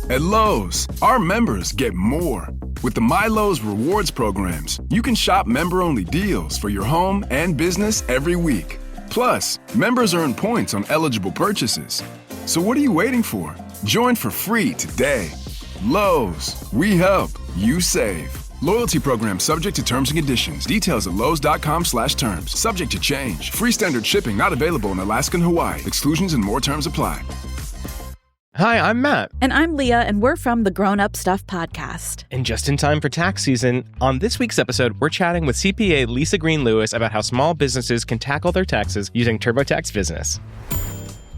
At Lowe's, our members get more. With the My Lowe's Rewards programs, you can shop member-only deals for your home and business every week. Plus, members earn points on eligible purchases. So what are you waiting for? Join for free today. Lowe's, we help, you save. Loyalty program subject to terms and conditions. Details at lowes.com/terms. Subject to change. Free standard shipping not available in Alaska and Hawaii. Exclusions and more terms apply. Hi, I'm Matt. And I'm Leah, and we're from the Grown Up Stuff podcast. And just in time for tax season, on this week's episode, we're chatting with CPA Lisa Green-Lewis about how small businesses can tackle their taxes using TurboTax Business.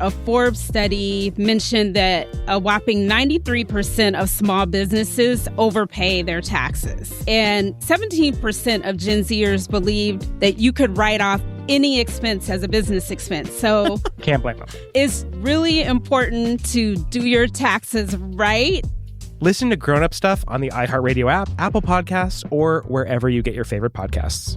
A Forbes study mentioned that a whopping 93% of small businesses overpay their taxes. And 17% of Gen Zers believed that you could write off any expense as a business expense. So Can't blame them. it's really important to do your taxes right. Listen to Grown Up Stuff on the iHeartRadio app, Apple Podcasts, or wherever you get your favorite podcasts.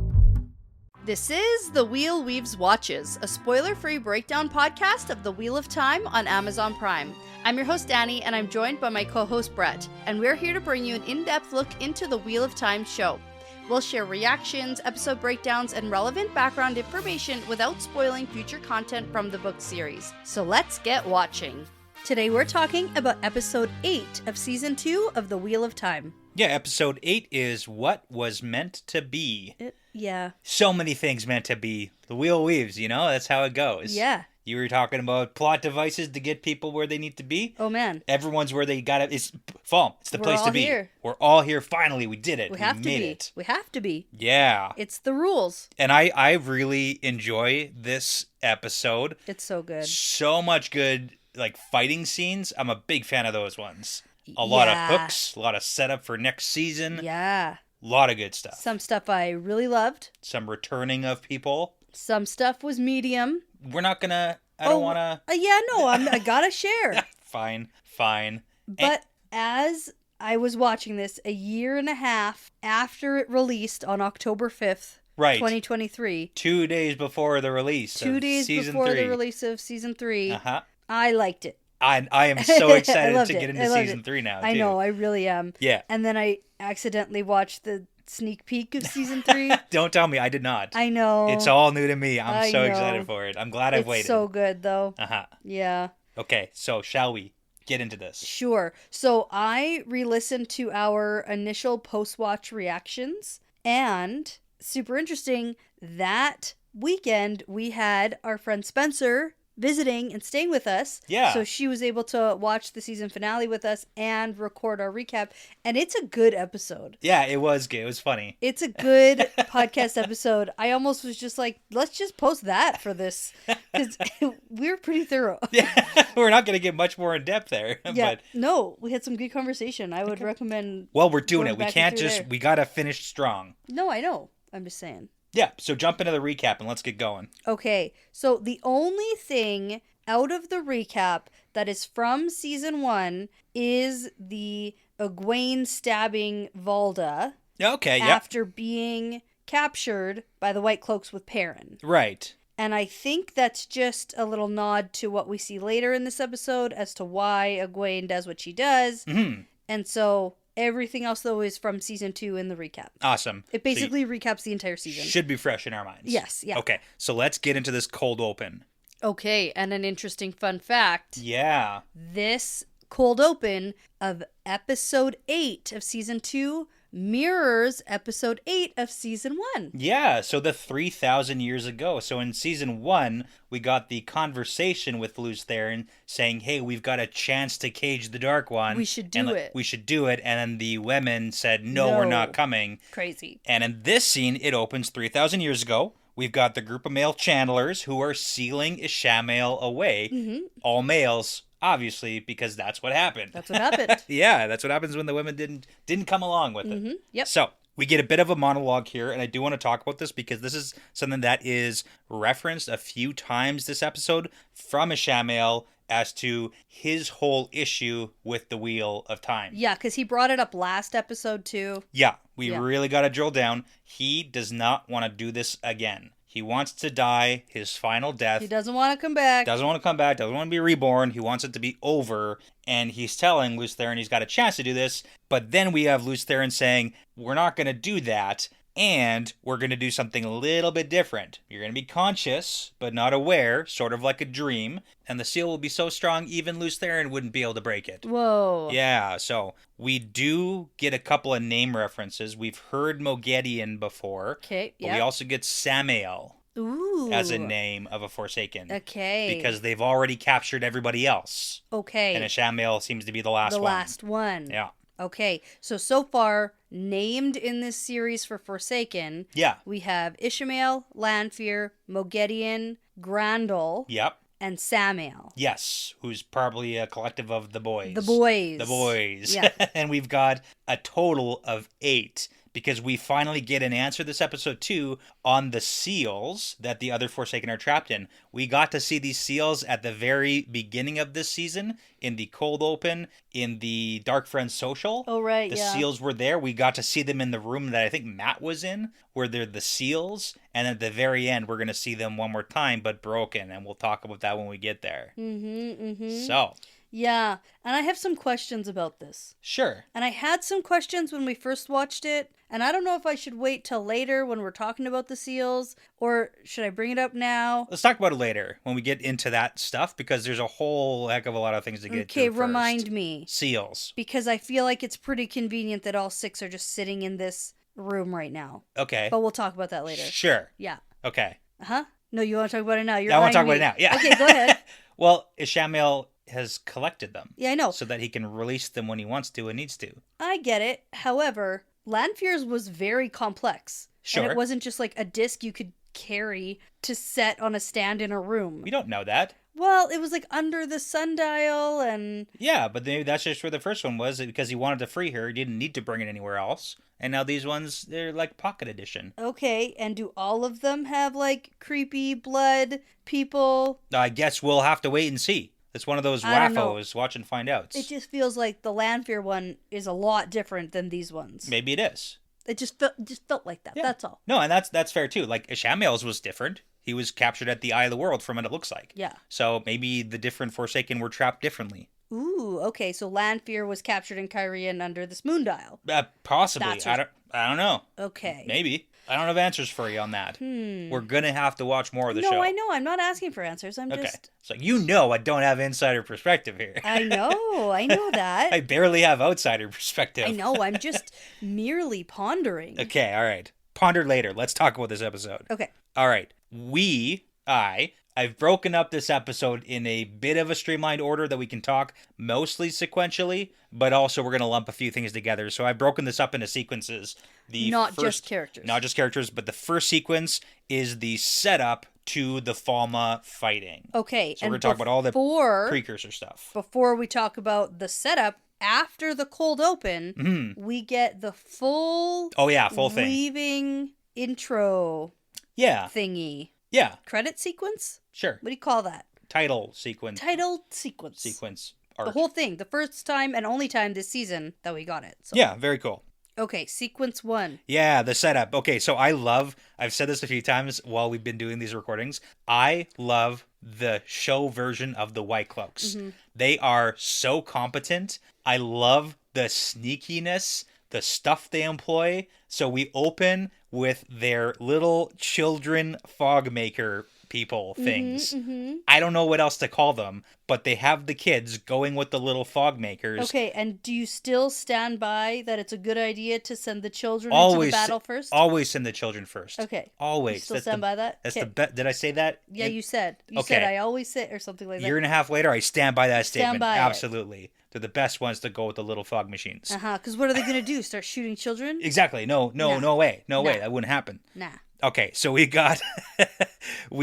This is The Wheel Weaves Watches, a spoiler-free breakdown podcast of The Wheel of Time on Amazon Prime. I'm your host, Dani, and I'm joined by my co-host, Brett, and we're here to bring you an in-depth look into the Wheel of Time show. We'll share reactions, episode breakdowns, and relevant background information without spoiling future content from the book series. So let's get watching. Today we're talking about episode 8 of season 2 of The Wheel of Time. Yeah, episode 8 is What Was Meant to Be. Yeah. So many things meant to be. The wheel weaves, you know? That's how it goes. Yeah. You were talking about plot devices to get people where they need to be. Oh, man. Everyone's where they gotta... It's fall. It's the We're place all to be. here. We're all here. Finally, we did it. We have to made be. it. We have to be. Yeah. It's the rules. And I really enjoy this episode. It's so good. So much good, like, fighting scenes. I'm a big fan of those ones. A lot of hooks. A lot of setup for next season. Yeah. A lot of good stuff. Some stuff I really loved. Some returning of people. Some stuff was medium. We're not gonna... I don't want to... I gotta share. Fine. But as I was watching this a year and a half after it released on October 5th, right. 2023. 2 days before the release 2 days season before 3. the release of season 3. Uh-huh. I liked it. I am so excited to it. get into season 3 now, too. I know, I really am. Yeah. And then I accidentally watched the sneak peek of season 3. Don't tell me, I did not. I know. It's all new to me. I'm I so know. excited for it. I'm glad I've waited. It's so good, though. Uh-huh. Yeah. Okay, so shall we get into this? Sure. So I re-listened to our initial post-watch reactions, and super interesting, that weekend we had our friend Spencer visiting and staying with us. Yeah. So she was able to watch the season finale with us and record our recap, and it's a good episode. Yeah, it was good. It was funny. It's a good podcast episode. I almost was just like, let's just post that for this, because we were pretty thorough. Yeah, we're not going to get much more in depth there. Yeah, But, no, we had some good conversation. I would recommend. well, we're doing going it. We back can't through just... there. We got to finish strong. No, I know. I'm just saying. Yeah, so jump into the recap and let's get going. Okay, so the only thing out of the recap that is from season 1 is the Egwene stabbing Valda Okay, yeah. after being captured by the White Cloaks with Perrin. Right. And I think that's just a little nod to what we see later in this episode as to why Egwene does what she does. Mm-hmm. And so everything else, though, is from season 2 in the recap. Awesome. It basically recaps the entire season. Should be fresh in our minds. Yes, yeah. Okay, so let's get into this cold open. Okay, and an interesting fun fact. Yeah. This cold open of episode 8 of season 2 mirrors episode 8 of season 1. Yeah, so the 3,000 years ago. So in season 1, we got the conversation with Lews Therin saying, hey, we've got a chance to cage the Dark One. We should do it. We should do it. And then the women said, no, we're not coming. Crazy. And in this scene, it opens 3,000 years ago. We've got the group of male channelers who are sealing Ishamael away. Mm-hmm. All males, obviously, because that's what happened. That's what happened. Yeah, that's what happens when the women didn't come along with it. Mm-hmm. Yep. So we get a bit of a monologue here, and I do want to talk about this because this is something that is referenced a few times this episode from Ishamael as to his whole issue with the Wheel of Time. Yeah, because he brought it up last episode too. Yeah, we really got to drill down. He does not want to do this again. He wants to die his final death. He doesn't want to come back. Doesn't want to come back. Doesn't want to be reborn. He wants it to be over. And he's telling Lews Therin he's got a chance to do this. But then we have Lews Therin saying, we're not going to do that. And we're going to do something a little bit different. You're going to be conscious, but not aware, sort of like a dream. And the seal will be so strong, even Lews Therin wouldn't be able to break it. Whoa. Yeah, so we do get a couple of name references. We've heard Moghedien before. Okay, But we also get Samael as a name of a Forsaken. Okay. Because they've already captured everybody else. Okay. And Ishamael seems to be the last one. The last one. Yeah. Okay, so far, named in this series for Forsaken, we have Ishamael, Lanfear, Moghedien, Grandel, and Samael. Yes, who's probably a collective of the boys. The boys. The boys. Yeah. And we've got a total of 8. Because we finally get an answer this episode, too, on the seals that the other Forsaken are trapped in. We got to see these seals at the very beginning of this season, in the cold open, in the Dark Friends social. Oh, right, The seals were there. We got to see them in the room that I think Matt was in, where they're the seals. And at the very end, we're going to see them one more time, but broken. And we'll talk about that when we get there. So... Yeah, and I have some questions about this. Sure. And I had some questions when we first watched it, and I don't know if I should wait till later when we're talking about the seals, or should I bring it up now? Let's talk about it later when we get into that stuff, because there's a whole heck of a lot of things to get to. Okay, remind me. Seals. Because I feel like it's pretty convenient that all 6 are just sitting in this room right now. Okay. But we'll talk about that later. Sure. Yeah. Okay. Uh-huh. No, you want to talk about it now? I want to talk about it now. Yeah. Okay, go ahead. Well, Ishamael has collected them. Yeah, I know. So that he can release them when he wants to and needs to. I get it. However, Lanfear's was very complex. Sure. And it wasn't just like a disc you could carry to set on a stand in a room. We don't know that. Well, it was like under the sundial and... Yeah, but maybe that's just where the first one was, because he wanted to free her. He didn't need to bring it anywhere else. And now these ones, they're like pocket edition. Okay, and do all of them have like creepy blood people? I guess we'll have to wait and see. It's one of those waffos. Watch and find out. It just feels like the Lanfear one is a lot different than these ones. Maybe it is. It just felt like that. Yeah. That's all. No, and that's fair too. Like Ishamael's was different. He was captured at the Eye of the World from what it looks like. Yeah. So maybe the different Forsaken were trapped differently. Ooh, okay. So Lanfear was captured in Kyrian under this moon dial. Possibly. I don't know. Okay. Maybe. I don't have answers for you on that. We're going to have to watch more of the show. No, I know. I'm not asking for answers. I'm just... So I don't have insider perspective here. I know that. I barely have outsider perspective. I know. I'm just merely pondering. Okay, all right. Ponder later. Let's talk about this episode. Okay. All right. I've broken up this episode in a bit of a streamlined order that we can talk mostly sequentially, but also we're going to lump a few things together. So I've broken this up into sequences. Not just characters, but the first sequence is the setup to the Falma fighting. Okay. So we're going to talk about all the precursor stuff. Before we talk about the setup, after the cold open, we get the full... full thing. Leaving intro thingy. Yeah. Credit sequence? Sure. What do you call that? Title sequence. Sequence. Art. The whole thing. The first time and only time this season that we got it. So. Yeah, very cool. Okay, sequence 1. Yeah, the setup. Okay, so I've said this a few times while we've been doing these recordings. I love the show version of the White Cloaks. They are so competent. I love the sneakiness, the stuff they employ. So we open with their little children fog maker people things. I don't know what else to call them, but they have the kids going with the little fog makers. Okay, and do you still stand by that it's a good idea to send the children into the battle first? Always send the children first. Okay. Always. You still stand by that? That's Did I say that? Yeah, you said. You said I always say, or something like that. Year and a half later, I stand by that statement. By Absolutely. It. They're the best ones to go with the little fog machines. Because what are they going to do? Start shooting children? Exactly. No way. No way. That wouldn't happen. Nah. Okay, so we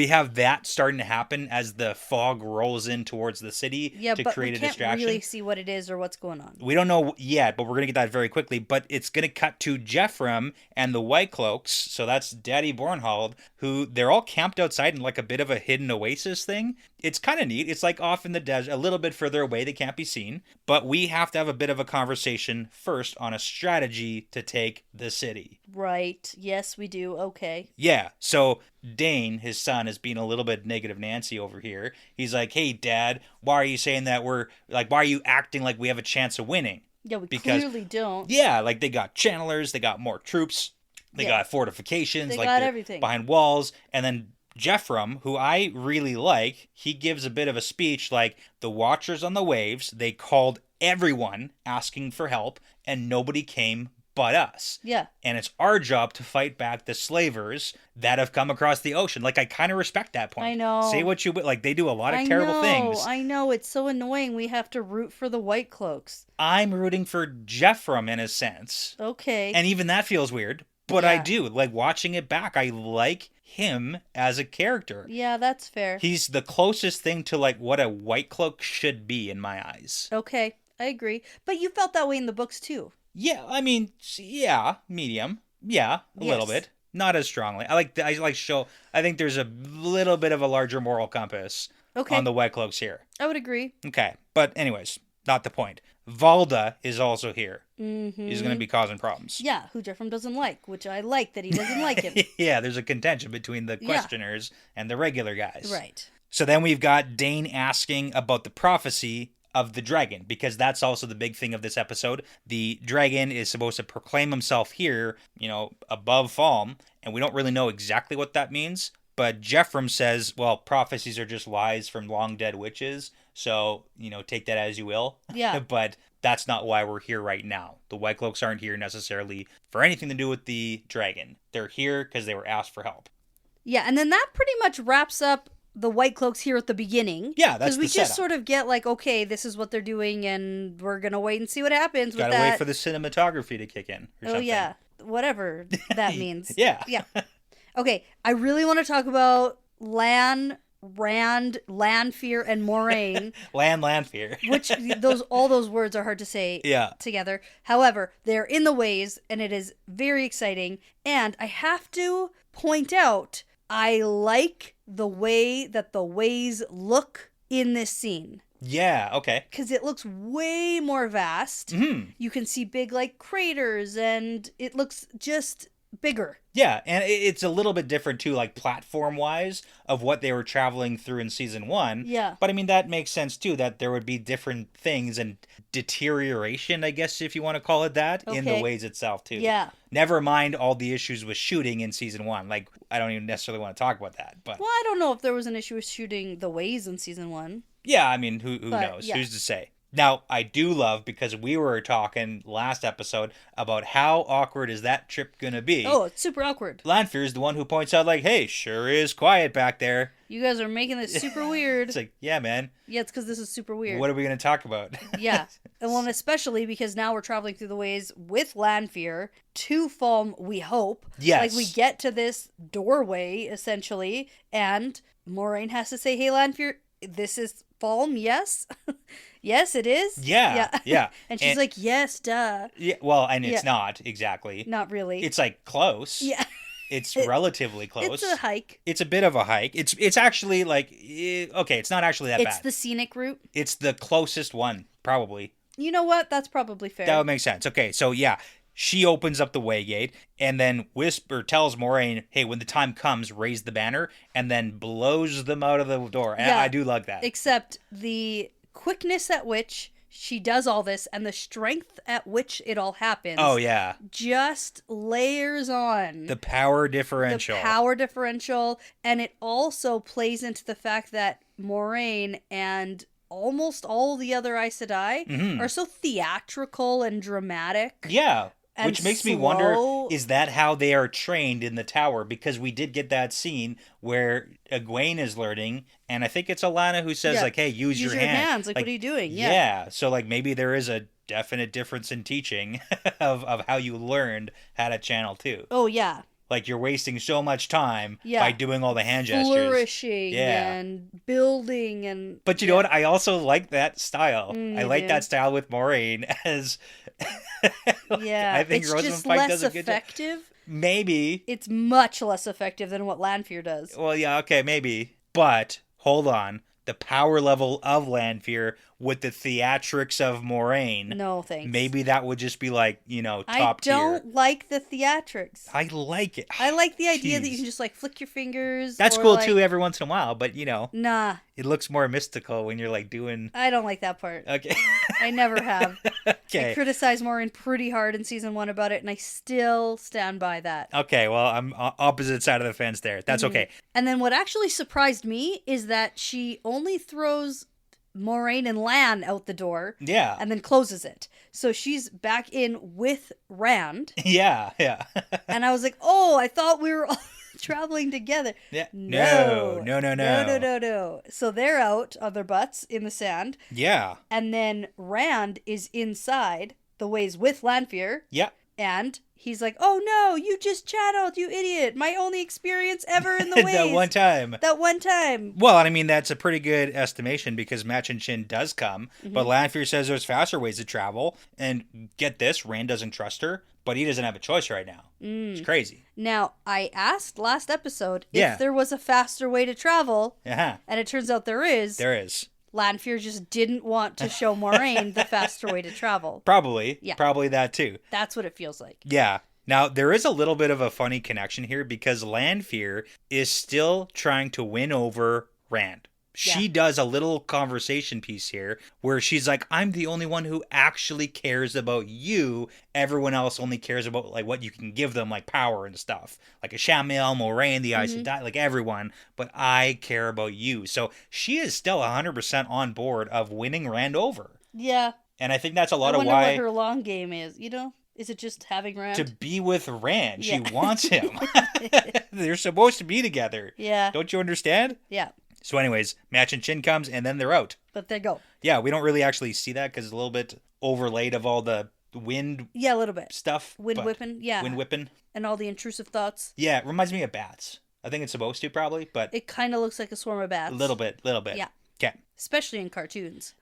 have that starting to happen as the fog rolls in towards the city to create a distraction. We can't really see what it is or what's going on. We don't know yet, but we're going to get that very quickly. But it's going to cut to Jeffrem and the White Cloaks, so that's Daddy Bornhold, who they're all camped outside in like a bit of a hidden oasis thing. It's kind of neat. It's like off in the desert, a little bit further away. They can't be seen. But we have to have a bit of a conversation first on a strategy to take the city. Right. Yes, we do. Okay. Yeah. So Dane, his son, is being a little bit negative Nancy over here. He's like, hey, Dad, why are you saying that why are you acting like we have a chance of winning? Yeah, we clearly don't. Yeah, like they got channelers, they got more troops, they got fortifications, they like got everything behind walls, and then Geoff, who I really like, he gives a bit of a speech like, the Watchers on the Waves, they called everyone asking for help, and nobody came but us. Yeah. And it's our job to fight back the slavers that have come across the ocean. Like, I kind of respect that point. I know. Say what you will. Like, they do a lot of terrible things. I know. It's so annoying. We have to root for the White Cloaks. I'm rooting for Geoff in a sense. Okay. And even that feels weird. But Yeah. I do. Like, watching it back, I like him as a character. Yeah, that's fair. He's the closest thing to, like, what a White Cloak should be in my eyes. Okay, I agree. But you felt that way in the books, too. Yeah, I mean, yeah, medium. Yeah, a little bit. Not as strongly. I think there's a little bit of a larger moral compass on the White Cloaks here. I would agree. Okay, but anyways, not the point. Valda is also here. Mm-hmm. He's going to be causing problems. Yeah, who Geoff doesn't like, which I like that he doesn't like him. Yeah, there's a contention between the questioners and the regular guys. Right. So then we've got Dane asking about the prophecy of the dragon, because that's also the big thing of this episode. The dragon is supposed to proclaim himself here, above Falm, and we don't really know exactly what that means. But Geoff says, well, prophecies are just lies from long dead witches, so, take that as you will. Yeah. But that's not why we're here right now. The White Cloaks aren't here necessarily for anything to do with the dragon. They're here because they were asked for help. Yeah, and then that pretty much wraps up the White Cloaks here at the beginning. Yeah, that's the because we just setup. sort of get like, okay, this is what they're doing, and we're gonna wait and see what happens with that. Gotta wait for the cinematography to kick in. Or something. Yeah, whatever that means. Yeah. Yeah. Okay, I really want to talk about Lan, Rand, Lanfear, and Moraine. Lanfear. Which all those words are hard to say together. However, they're in the ways, and it is very exciting. And I have to point out, I like the way that the ways look in this scene. Yeah, okay. Because it looks way more vast. Mm-hmm. You can see big, like, craters, and it looks just bigger. Yeah, and it's a little bit different, too, like, platform-wise, of what they were traveling through in Season 1. Yeah. But, I mean, that makes sense, too, that there would be different things and deterioration, I guess, if you want to call it that, in the ways itself, too. Yeah. Never mind all the issues with shooting in Season 1. Like, I don't even necessarily want to talk about that, but... Well, I don't know if there was an issue with shooting the ways in Season 1. Yeah, I mean, who knows? Yeah. Who's to say? Now, I do love, because we were talking last episode about how awkward is that trip going to be. Oh, it's super awkward. Lanfear is the one who points out, like, hey, sure is quiet back there. You guys are making this super weird. It's like, yeah, man. Yeah, it's because this is super weird. What are we going to talk about? Yeah. And well, and especially because now we're traveling through the ways with Lanfear to Falm, we hope. Yes. Like, we get to this doorway, essentially, and Moraine has to say, hey, Lanfear, this is Falm, yes? Yes, it is? Yeah. And she's like, yes, duh. Yeah, well, and it's not, exactly. Not really. It's, like, close. Yeah. It's relatively close. It's a hike. It's a bit of a hike. It's actually, like, okay, it's not actually that bad. It's the scenic route. It's the closest one, probably. You know what? That's probably fair. That would make sense. Okay, so, yeah. She opens up the way gate and then tells Moraine, hey, when the time comes, raise the banner, and then blows them out of the door. And I do like that. Except the quickness at which she does all this and the strength at which it all happens. Oh, yeah. Just layers on. The power differential. And it also plays into the fact that Moraine and almost all the other Aes Sedai are so theatrical and dramatic. Yeah. Which makes me wonder, is that how they are trained in the tower? Because we did get that scene where Egwene is learning, and I think it's Alana who says, like, hey, use your hands. Like, what are you doing? Yeah. So, like, maybe there is a definite difference in teaching of how you learned how to channel, too. Oh, yeah. Like, you're wasting so much time by doing all the hand gestures. Flourishing and building and... But you know what? I also like that style. I like that style with Moraine as... I think it's Rosamund just Pike less does a good effective. Job. Maybe. It's much less effective than what Lanfear does. Well, yeah, okay, maybe. But, hold on. the power level of Lanfear with the theatrics of Moraine. No, thanks. Maybe that would just be like, top tier. I don't like the theatrics. I like it. I like the idea that you can just like flick your fingers. That's or, cool like, too every once in a while, but Nah. it looks more mystical when you're like doing. I don't like that part. Okay. I never have. Okay. I criticized Maureen pretty hard in season 1 about it, and I still stand by that. Okay, well, I'm opposite side of the fence there. That's okay. And then what actually surprised me is that she only throws Moraine and Lan out the door. Yeah. And then closes it. So she's back in with Rand. Yeah. And I was like, oh, I thought we were all traveling together. Yeah. No. No. So they're out on their butts in the sand. Yeah. And then Rand is inside the ways with Lanfear. Yeah. And he's like, oh no, you just channeled, you idiot. My only experience ever in the ways. That one time. Well, I mean, that's a pretty good estimation because Machin Chin does come, but Lanfear says there's faster ways to travel. And get this, Rand doesn't trust her, but he doesn't have a choice right now. It's crazy. Now, I asked last episode if there was a faster way to travel, and it turns out there is. There is. Lanfear just didn't want to show Moraine the faster way to travel. Probably. Yeah. Probably that too. That's what it feels like. Yeah. Now, there is a little bit of a funny connection here because Lanfear is still trying to win over Rand. She does a little conversation piece here where she's like, I'm the only one who actually cares about you. Everyone else only cares about like what you can give them, like power and stuff. Like Ishamael, Moraine, the Aes Sedai, like everyone. But I care about you. So she is still 100% on board of winning Rand over. Yeah. And I think that's a lot of why. I why... wonder what her long game is, Is it just having Rand? To be with Rand. She wants him. They're supposed to be together. Yeah. Don't you understand? Yeah. So anyways, Machin Chin comes and then they're out. But they go. Yeah, we don't really actually see that because it's a little bit overlaid of all the wind a little bit. Stuff. Wind whipping, yeah. Wind whipping. And all the intrusive thoughts. Yeah, it reminds me of bats. I think it's supposed to probably, but... It kind of looks like a swarm of bats. A little bit. Yeah. Okay. Especially in cartoons.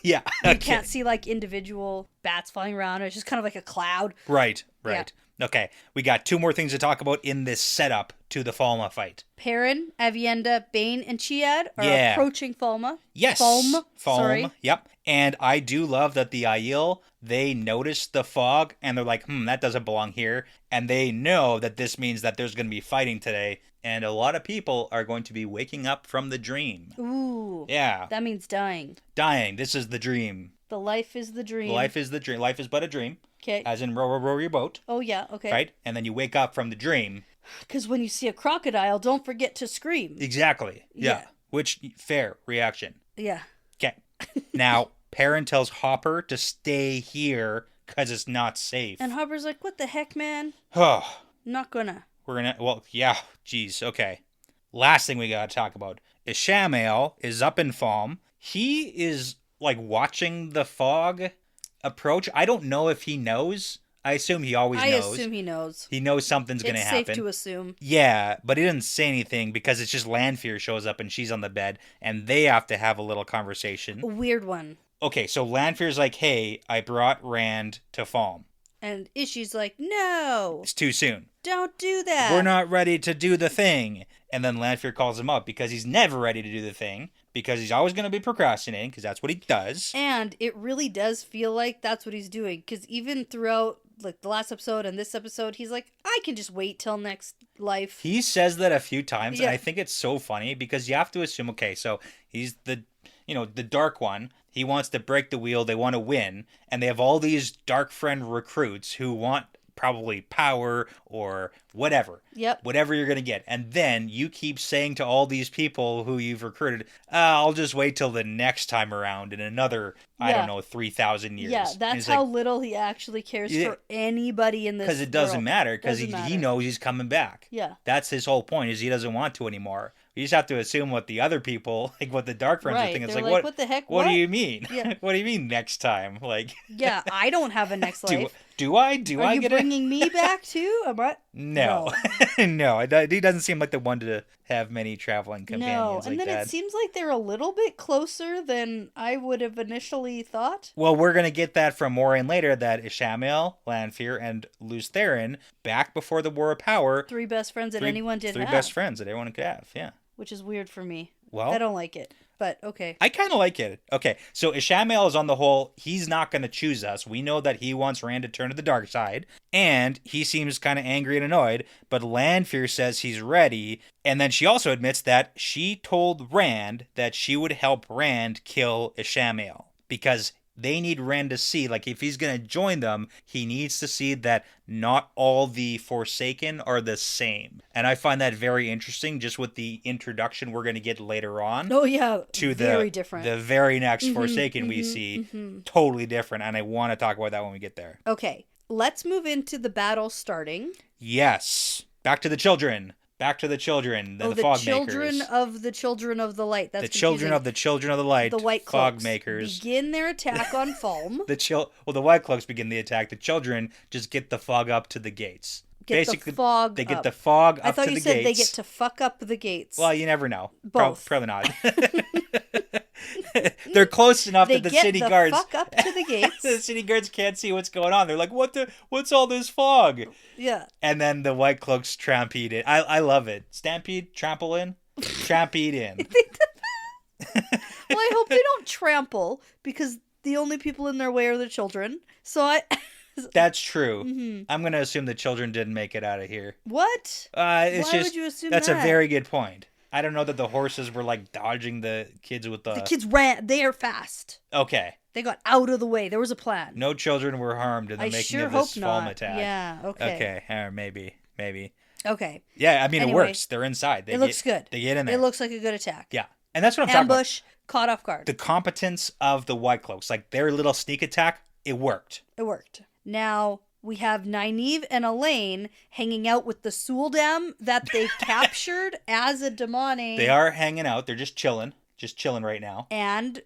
Yeah. You can't see like individual bats flying around. It's just kind of like a cloud. Right. Yeah. Okay, we got 2 more things to talk about in this setup to the Falma fight. Perrin, Avienda, Bane, and Chiad are approaching Falma. Yes. Falm. Sorry. Yep. And I do love that the Aiel, they notice the fog and they're like, that doesn't belong here. And they know that this means that there's going to be fighting today. And a lot of people are going to be waking up from the dream. Ooh. Yeah. That means dying. Dying. This is the dream. The life is the dream. Life is the dream. Life is but a dream. Okay. As in row your boat. Oh, yeah. Okay. Right? And then you wake up from the dream. Because when you see a crocodile, don't forget to scream. Exactly. Yeah. Which, fair reaction. Yeah. Okay. Now, Perrin tells Hopper to stay here because it's not safe. And Hopper's like, what the heck, man? Oh. Not gonna. We're gonna, well, yeah. Jeez. Okay. Last thing we gotta talk about. Ishamael is up in Falm. He is, like, watching the fog approach. I don't know if he knows. I assume he always knows. I assume he knows. He knows something's going to happen. It's safe to assume. Yeah, but he doesn't say anything because it's just Lanfear shows up and she's on the bed and they have to have a little conversation. A weird one. Okay, so Lanfear's like, hey, I brought Rand to Falm. And Ishi's like, no. It's too soon. Don't do that. We're not ready to do the thing. And then Lanfear calls him up because he's never ready to do the thing. Because he's always going to be procrastinating, because that's what he does. And it really does feel like that's what he's doing. Because even throughout like the last episode and this episode, he's like, I can just wait till next life. He says that a few times, and I think it's so funny, because you have to assume, okay, so he's the dark one. He wants to break the wheel. They want to win. And they have all these dark friend recruits who want probably power or whatever. Yep. Whatever you're going to get. And then you keep saying to all these people who you've recruited, I'll just wait till the next time around in another, I don't know, 3,000 years. Yeah, that's how little he actually cares for anybody in this Because it doesn't matter, because he knows he's coming back. Yeah. That's his whole point, is he doesn't want to anymore. You just have to assume what the other people, like what the dark friends are thinking. It's like, what the heck? What do you mean? Yeah. What do you mean next time? Like, yeah, I don't have a next life. Do I? Are you bringing me back too? No. No. He doesn't seem like the one to have many traveling companions. No, and then it seems like they're a little bit closer than I would have initially thought. Well, we're going to get that from Moraine later, that Ishamael, Lanfear, and Lews Therin, back before the War of Power. Three best friends that anyone did have. Three best friends that everyone could have, yeah. Which is weird for me. Well, I don't like it, but okay. I kind of like it. Okay, so Ishamael is on the whole, he's not going to choose us. We know that he wants Rand to turn to the dark side, and he seems kind of angry and annoyed, but Lanfear says he's ready, and then she also admits that she told Rand that she would help Rand kill Ishamael, because they need Rand to see, like, if he's going to join them, he needs to see that not all the Forsaken are the same. And I find that very interesting, just with the introduction we're going to get later on. Oh, yeah. To very different. The very next Forsaken we see. Totally different. And I want to talk about that when we get there. Okay. Let's move into the battle starting. Yes. Back to the children. Back to the children. The fog children makers. of the children of the light. That's the children of the children of the light. The white fog cloaks makers begin their attack on Fulm. The white cloaks begin the attack. The children just get the fog up to the gates. Basically, the fog they get up. the fog up to the gates. I thought you said they get to fuck up the gates. Well, you never know. Both. Probably not. They're close enough that the city guards fuck up to the gates. The city guards can't see what's going on. They're like, what's all this fog? Yeah. And then the white cloaks stampede in. I love it. Stampede, trample in, trampede in. Well, I hope they don't trample, because the only people in their way are the children. So That's true. I'm going to assume the children didn't make it out of here. What? Why would you assume that's that? a very good point. I don't know that the horses were like dodging the kids with the... The kids ran. They are fast. Okay. They got out of the way. There was a plan. No children were harmed in the making sure of this hope Fulm not. attack. Yeah, okay. Okay, maybe. Okay. Yeah, I mean, Anyway, it works. They're inside. It looks good. They get in there. It looks like a good attack. Yeah. And that's what I'm talking about. Ambush, caught off guard. The competence of the white cloaks. Like, their little sneak attack, it worked. It worked. Now, we have Nynaeve and Elaine hanging out with the Suldam that they captured as a Damane. They are hanging out. They're just chilling. Just chilling right now. And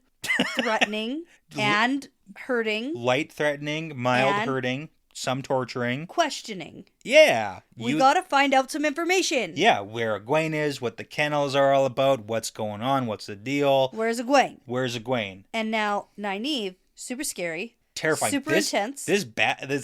threatening. And hurting. Light threatening, mild hurting, some torturing. Questioning. Yeah. We gotta find out some information. Yeah, where Egwene is, what the kennels are all about, what's going on, what's the deal. Where's Egwene? And now, Nynaeve, super scary. Terrifying. Super intense. This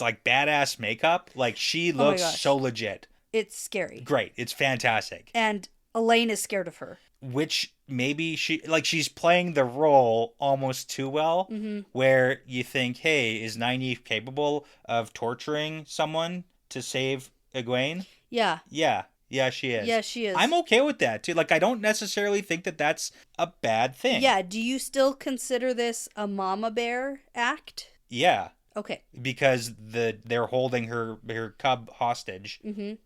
like badass makeup, like she looks so legit. It's scary. Great. It's fantastic. And Elaine is scared of her. Which maybe she's playing the role almost too well, where you think, hey, is Nynaeve capable of torturing someone to save Egwene? Yeah. Yeah, she is. Yeah, she is. I'm okay with that, too. Like, I don't necessarily think that that's a bad thing. Yeah, do you still consider this a mama bear act? Yeah. Okay. Because they're holding her cub hostage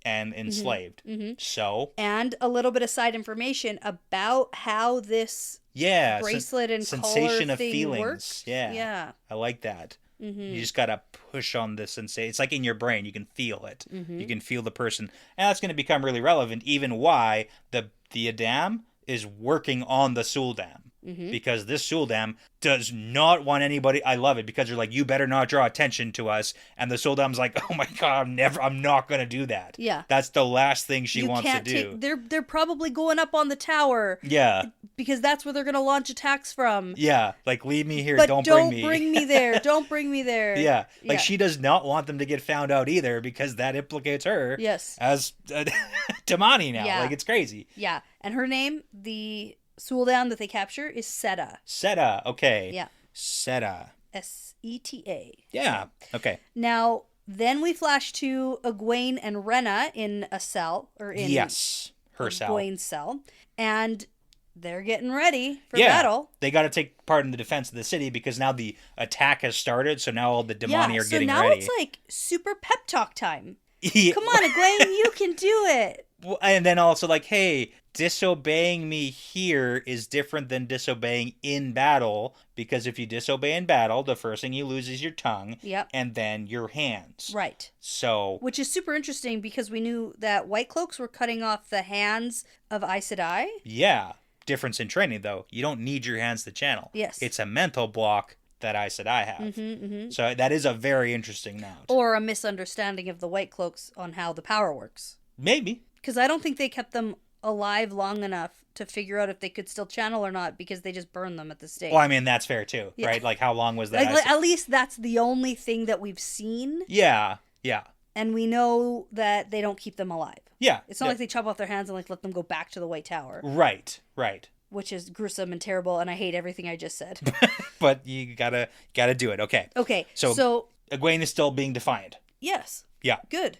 and enslaved. So. And a little bit of side information about how this bracelet and sensation collar of thing feelings. works. Yeah. I like that. You just gotta push on this and say it's like in your brain. You can feel it. You can feel the person, and that's going to become really relevant. Even why the Adam is working on the Suldam. Because this Suldam does not want anybody. I love it because they're like, you better not draw attention to us, and the Suldam's like, oh my god, I'm not gonna do that. Yeah, that's the last thing she wants to do. They're probably going up on the tower. Yeah, because that's where they're gonna launch attacks from. Yeah, like leave me here, but don't bring me there. Don't bring me there. Yeah, like she does not want them to get found out either because that implicates her. Yes, as Damane now. Yeah. Like it's crazy. Yeah, and her name, the Suldam that they capture, is Seta. Seta, okay. Yeah. Seta. Seta. Yeah, okay. Now, then we flash to Egwene and Rhenna in a cell, or in her cell. Egwene's cell, and they're getting ready for battle. They got to take part in the defense of the city because now the attack has started, so now all the Damane are getting ready. So now it's like super pep talk time. Come on, Egwene, you can do it. And then also like, hey, disobeying me here is different than disobeying in battle, because if you disobey in battle, the first thing you lose is your tongue and then your hands. Right. So, which is super interesting because we knew that White Cloaks were cutting off the hands of Aes Sedai. Yeah. Difference in training, though. You don't need your hands to channel. Yes. It's a mental block that Aes Sedai have. So that is a very interesting note. Or a misunderstanding of the White Cloaks on how the power works. Maybe. Because I don't think they kept them alive long enough to figure out if they could still channel or not, because they just burned them at the stake. Well, I mean, that's fair too, right? Like, how long was that? Like, at least that's the only thing that we've seen. Yeah. And we know that they don't keep them alive. Yeah. It's not like they chop off their hands and like let them go back to the White Tower. Right. which is gruesome and terrible, and I hate everything I just said. But you gotta do it. Okay. Okay. So Egwene is still being defiant. Yes. Yeah. Good.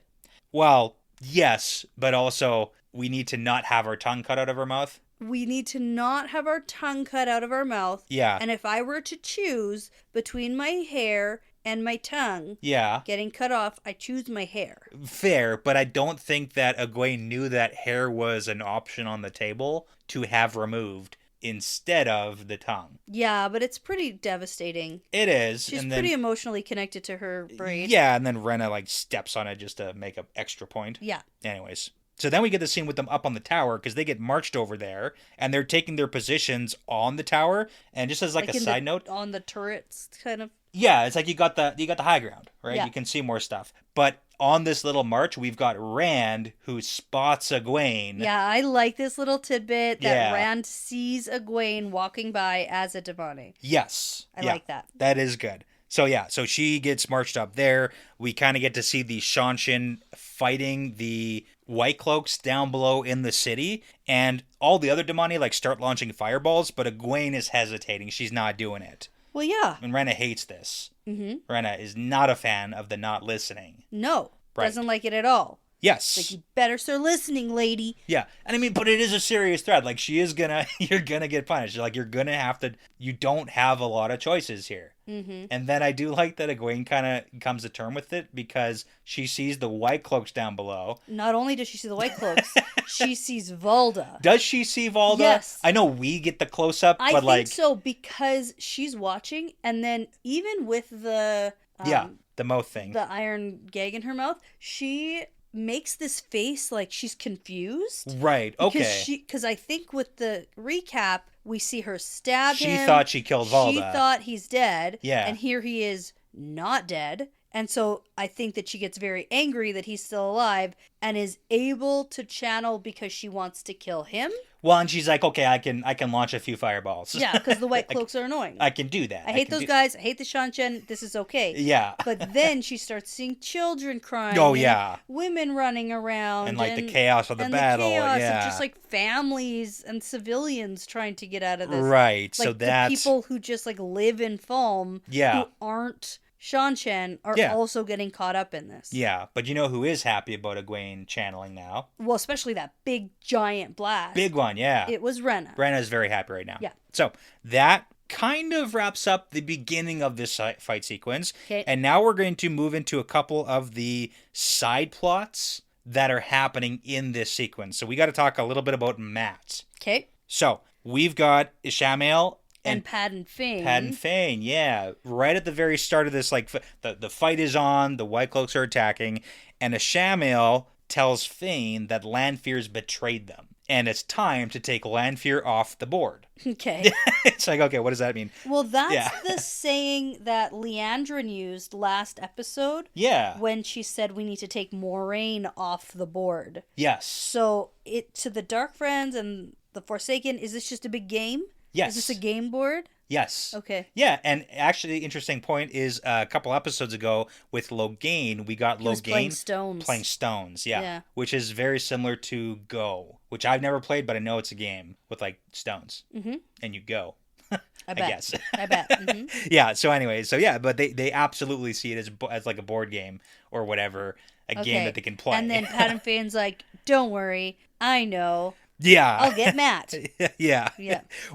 Well, yes, but also we need to not have our tongue cut out of our mouth. We need to not have our tongue cut out of our mouth. Yeah. And if I were to choose between my hair and my tongue getting cut off, I choose my hair. Fair, but I don't think that Egwene knew that hair was an option on the table to have removed instead of the tongue. Yeah, but it's pretty devastating. It is. She's pretty emotionally connected to her braid. Yeah, and then Rena steps on it just to make an extra point. Yeah. Anyways. So then we get the scene with them up on the tower because they get marched over there and they're taking their positions on the tower. And just as a side note, on the turrets, kind of. Yeah, it's like you got the high ground, right? Yeah. You can see more stuff. But on this little march, we've got Rand who spots Egwene. Yeah, I like this little tidbit that Rand sees Egwene walking by as a Devane. Yes. I like that. That is good. So so she gets marched up there. We kind of get to see the Shanshin fighting the White Cloaks down below in the city, and all the other Demani start launching fireballs, but Egwene is hesitating. She's not doing it. Well, yeah. And Rena hates this. Mm-hmm. Rena is not a fan of the not listening. No, right. Doesn't like it at all. Yes. You better start listening, lady. Yeah. And I mean, but it is a serious threat. She is you're gonna get punished. You're gonna have to, you don't have a lot of choices here. Mm-hmm. And then I do like that Egwene kind of comes to term with it because she sees the White Cloaks down below. Not only does she see the White Cloaks, she sees Valda. Does she see Valda? Yes. I know we get the close-up, but I think so, because she's watching, and then even with the... the mouth thing. The iron gag in her mouth, she makes this face like she's confused. Right, okay. Because I think with the recap, we see her stab him. She thought she killed Valda. She thought he's dead. Yeah. And here he is not dead. And so I think that she gets very angry that he's still alive and is able to channel because she wants to kill him. Well, and she's like, okay, I can launch a few fireballs. Yeah, because the White Cloaks are annoying. I can do that. I hate those guys. I hate the Shanshin. This is okay. Yeah. But then she starts seeing children crying. Oh, yeah. Women running around. And the chaos of the battle. The chaos yeah. of just families and civilians trying to get out of this. Right. So that's... the people who just live in Falm. Yeah. Who aren't Shanshin are also getting caught up in this. Yeah, but you know who is happy about Egwene channeling now? Well, especially that big, giant blast. Big one, yeah. It was Rena. Rena is very happy right now. Yeah. So that kind of wraps up the beginning of this fight sequence. Okay. And now we're going to move into a couple of the side plots that are happening in this sequence. So we got to talk a little bit about Matt. Okay. So we've got Ishamael and Padden Fane. Padden Fane, yeah. Right at the very start of this, the fight is on, the White Cloaks are attacking, and Ishamael tells Fane that Lanfear's betrayed them. And it's time to take Lanfear off the board. Okay. It's okay, what does that mean? Well, that's the saying that Leandrin used last episode. Yeah. When she said we need to take Moraine off the board. Yes. So, to the Dark Friends and the Forsaken, is this just a big game? Yes. Is this a game board? Yes. Okay. Yeah, and actually, the interesting point is a couple episodes ago with Logain, we got Logain playing Stones. Yeah. Which is very similar to Go, which I've never played, but I know it's a game with stones. Mm-hmm. And you go. I guess. I bet. Mm-hmm. Yeah, so anyway, but they absolutely see it as a board game or whatever, a game that they can play. And then Padden Fane's don't worry, I know. Yeah. I'll get Matt. Yeah.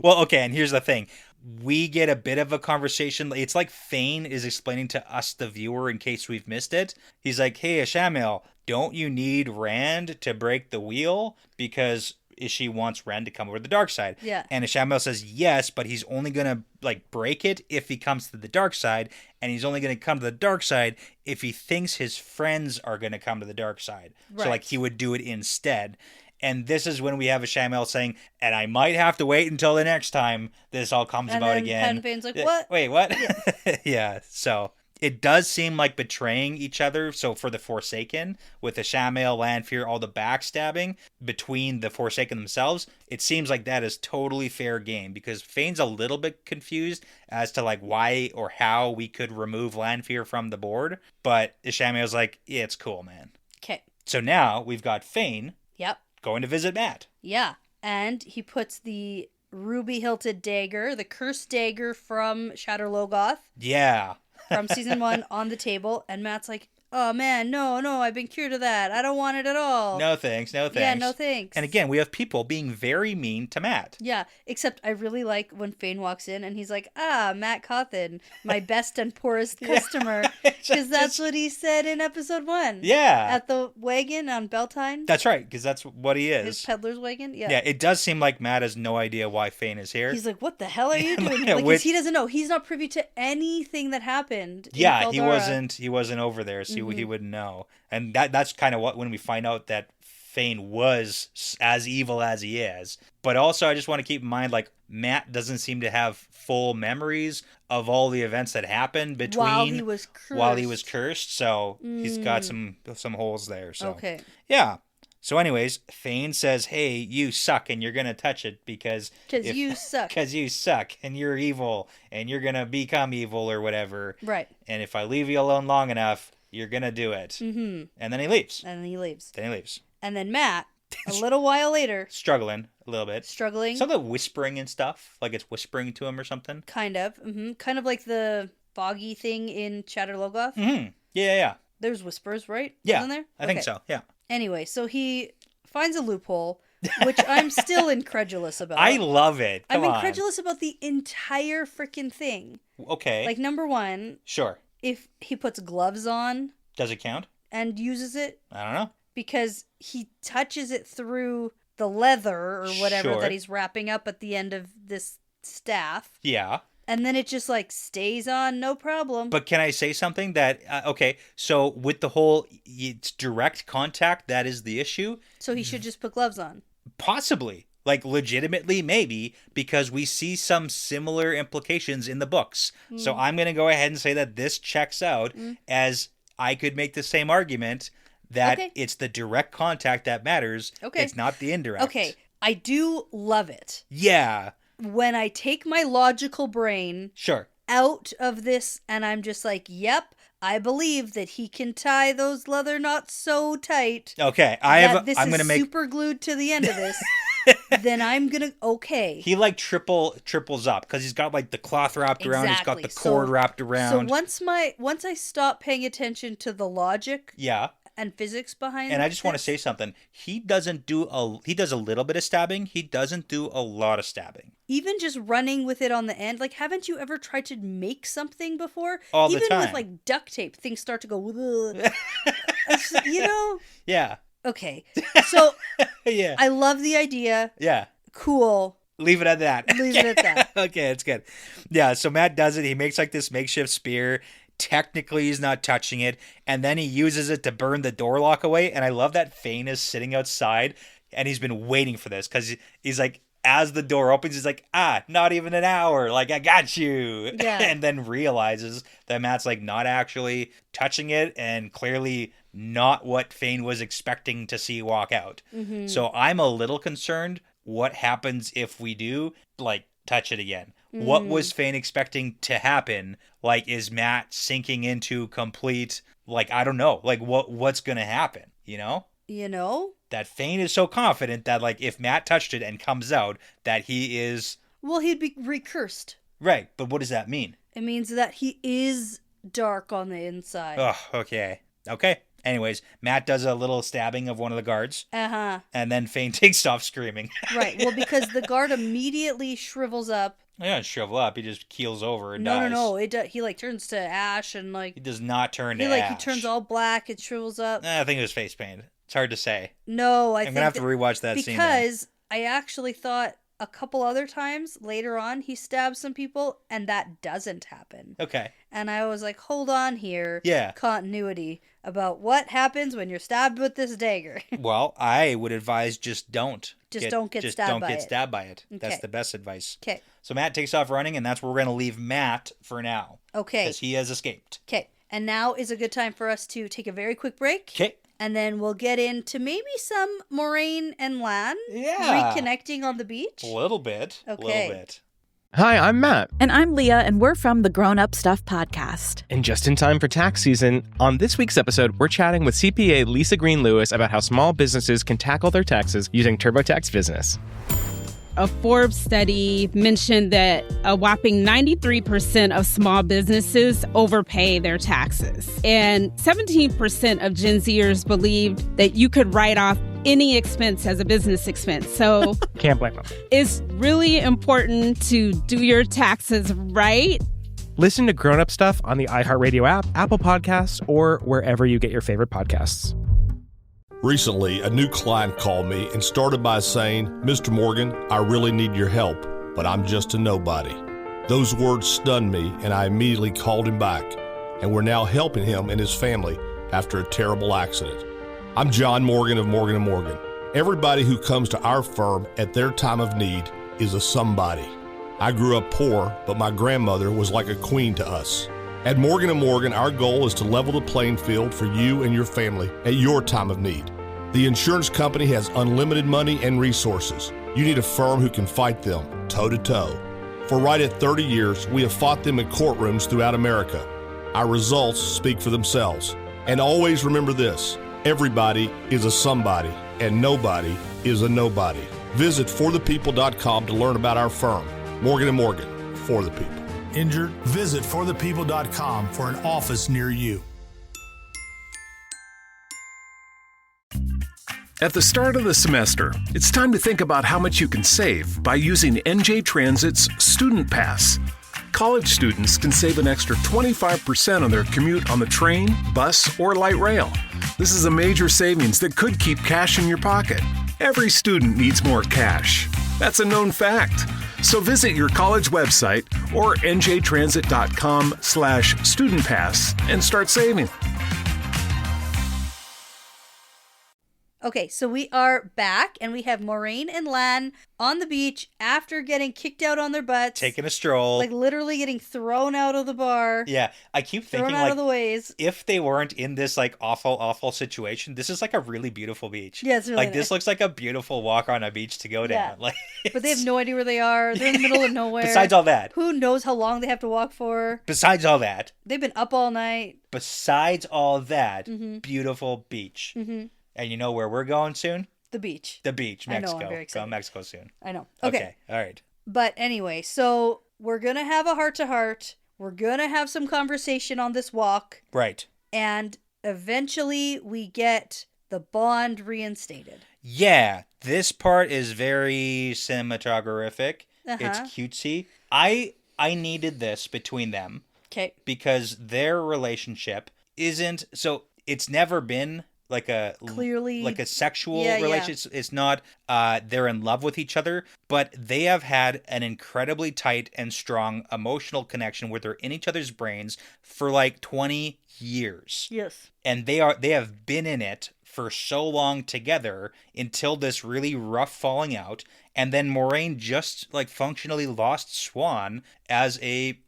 Well, okay, and here's the thing. We get a bit of a conversation. It's like Fane is explaining to us, the viewer, in case we've missed it. He's like, hey, Ishamael, don't you need Rand to break the wheel? Because she wants Rand to come over to the dark side. Yeah. And Ishamael says yes, but he's only going to break it if he comes to the dark side. And he's only going to come to the dark side if he thinks his friends are going to come to the dark side. Right. So he would do it instead. And this is when we have Ishamael saying, and I might have to wait until the next time this all comes about again. And Padden Fane's like, what? Wait, what? Yeah. So it does seem like betraying each other. So for the Forsaken, with Ishamael, Lanfear, all the backstabbing between the Forsaken themselves, it seems like that is totally fair game, because Fane's a little bit confused as to why or how we could remove Lanfear from the board. But Ishamael's like, yeah, it's cool, man. Okay. So now we've got Fane. Yep. Going to visit Matt. Yeah. And he puts the ruby-hilted dagger, the cursed dagger from Shadar-Logoth. Yeah. From season 1 on the table. And Matt's like, oh man, no, I've been cured of that. I don't want it at all. No thanks. Yeah, no thanks. And again, we have people being very mean to Matt. Yeah, except I really like when Fane walks in and he's like, Matt Cawthon, my best and poorest customer. Because that's what he said in episode 1. Yeah. At the wagon on Beltane. That's right, because that's what he is. His peddler's wagon? Yeah. Yeah, it does seem like Matt has no idea why Fane is here. He's like, what the hell are you doing here? Like, 'cause he doesn't know. He's not privy to anything that happened. Yeah, he wasn't over there, so he wouldn't know. And that's kind of when we find out that Fane was as evil as he is. But also, I just want to keep in mind, like, Matt doesn't seem to have full memories of all the events that happened between while he was cursed. So he's got some holes there. So okay. Yeah. So anyways, Fane says, hey, you suck and you're going to touch it because you suck. Because you suck and you're evil and you're going to become evil or whatever. Right. And if I leave you alone long enough, you're going to do it. Mm-hmm. And then he leaves. And then Matt, a little while later. Struggling a little bit. Some of the whispering and stuff. Like it's whispering to him or something. Kind of. Mm-hmm. Kind of like the foggy thing in Shadar-Logoth. Mm-hmm. Yeah. There's whispers, right? Yeah. Wasn't there? I think so, yeah. Anyway, so he finds a loophole, which I'm still incredulous about. I love it. I'm incredulous about the entire freaking thing. Okay. Like, number 1. Sure. If he puts gloves on. Does it count? And uses it. I don't know. Because he touches it through the leather or whatever that he's wrapping up at the end of this staff. Yeah. And then it just, like, stays on, no problem. But can I say something that, okay, so with the whole, it's direct contact, that is the issue. So he should just put gloves on. Possibly. Like, legitimately, maybe, because we see some similar implications in the books. Mm. So I'm going to go ahead and say that this checks out as I could make the same argument that it's the direct contact that matters. Okay. It's not the indirect. Okay. I do love it. Yeah. When I take my logical brain out of this and I'm just like, yep, I believe that he can tie those leather knots so tight. Okay, I'm gonna make super glued to the end of this. Then I'm gonna He like triples up because he's got like the cloth wrapped around. He's got the cord wrapped around. So once I stop paying attention to the logic. Yeah. And physics behind And I just want to say something. He does a little bit of stabbing. He doesn't do a lot of stabbing. Even just running with it on the end. Like, haven't you ever tried to make something before? All the time. Even with, like, duct tape, things start to go, you know? Yeah. Okay. So, yeah. I love the idea. Yeah. Cool. Leave it at that. Leave it at that. Okay, it's good. Yeah, so Matt does it. He makes, like, this makeshift spear. Technically, he's not touching it. And then he uses it to burn the door lock away. And I love that Fane is sitting outside. And he's been waiting for this. Because he's like, as the door opens, he's like, not even an hour. Like, I got you. Yeah. And then realizes that Matt's like not actually touching it. And clearly not what Fane was expecting to see walk out. Mm-hmm. So I'm a little concerned what happens if we do, like, touch it again. What was Fane expecting to happen? Like, is Matt sinking into complete, like, I don't know, like, what's going to happen, you know? You know? That Fane is so confident that, like, if Matt touched it and comes out, that he is... Well, he'd be recursed. Right, but what does that mean? It means that he is dark on the inside. Oh, okay. Okay. Anyways, Matt does a little stabbing of one of the guards. Uh-huh. And then Fane takes off screaming. Right, well, because the guard immediately shrivels up. He doesn't shrivel up. He just keels over and dies. No. He, like, turns to ash and, like... He does not turn to ash. He turns all black. It shrivels up. I think it was face paint. It's hard to say. No, I'm going to have to rewatch that scene. Because I actually thought a couple other times later on he stabs some people and that doesn't happen. Okay. And I was like, hold on here. Yeah. Continuity about what happens when you're stabbed with this dagger. Well, I would advise just don't. Don't get stabbed by it. Okay. That's the best advice. Okay. So Matt takes off running, and that's where we're going to leave Matt for now. Okay. Because he has escaped. Okay. And now is a good time for us to take a very quick break. Okay. And then we'll get into maybe some Moraine and Lan. Yeah. Reconnecting on the beach. A little bit. Okay. A little bit. Hi, I'm Matt. And I'm Leah, and we're from the Grown Up Stuff podcast. And just in time for tax season, on this week's episode, we're chatting with CPA Lisa Green Lewis about how small businesses can tackle their taxes using TurboTax Business. A Forbes study mentioned that a whopping 93% of small businesses overpay their taxes. And 17% of Gen Zers believed that you could write off any expense as a business expense. So Can't blame them. it's really important to do your taxes right. Listen to Grown Up Stuff on the iHeartRadio app, Apple Podcasts, or wherever you get your favorite podcasts. Recently, a new client called me and started by saying, "Mr. Morgan, I really need your help, but I'm just a nobody." Those words stunned me, and I immediately called him back, and we're now helping him and his family after a terrible accident. I'm John Morgan of Morgan & Morgan. Everybody who comes to our firm at their time of need is a somebody. I grew up poor, but my grandmother was like a queen to us. At Morgan & Morgan, our goal is to level the playing field for you and your family at your time of need. The insurance company has unlimited money and resources. You need a firm who can fight them toe-to-toe. For right at 30 years, we have fought them in courtrooms throughout America. Our results speak for themselves. And always remember this, everybody is a somebody, and nobody is a nobody. Visit forthepeople.com to learn about our firm. Morgan & Morgan, for the people. Injured? Visit forthepeople.com for an office near you. At the start of the semester, it's time to think about how much you can save by using NJ Transit's Student Pass. College students can save an extra 25% on their commute on the train, bus, or light rail. This is a major savings that could keep cash in your pocket. Every student needs more cash. That's a known fact. So visit your college website or njtransit.com/studentpass and start saving. Okay, so we are back, and we have Maureen and Lan on the beach after getting kicked out on their butts. Taking a stroll. Like, literally getting thrown out of the bar. Yeah, I keep thinking, thrown out like, of the ways. if they weren't in this, like, awful situation, this is, like, a really beautiful beach. Yeah, it's really like, this looks like a beautiful walk on a beach to go down. Like, But they have no idea where they are. They're in the middle of nowhere. Besides all that. Who knows how long they have to walk for? Besides all that. They've been up all night. Besides all that, Mm-hmm. beautiful beach. Mm-hmm. And you know where we're going soon? The beach. The beach, Mexico. I know, I'm very excited. Going to Mexico soon. I know. Okay. All right. But anyway, so we're going to have a heart-to-heart. We're going to have some conversation on this walk. Right. And eventually we get the bond reinstated. Yeah. This part is very cinematographic. Uh-huh. It's cutesy. I needed this between them. Okay. Because their relationship isn't... So it's never been... like a clearly like a sexual yeah, relationship. It's not they're in love with each other, but they have had an incredibly tight and strong emotional connection where they're in each other's brains for like 20 years. Yes. And they have been in it for so long together until this really rough falling out, and then Moraine just like functionally lost Swan as a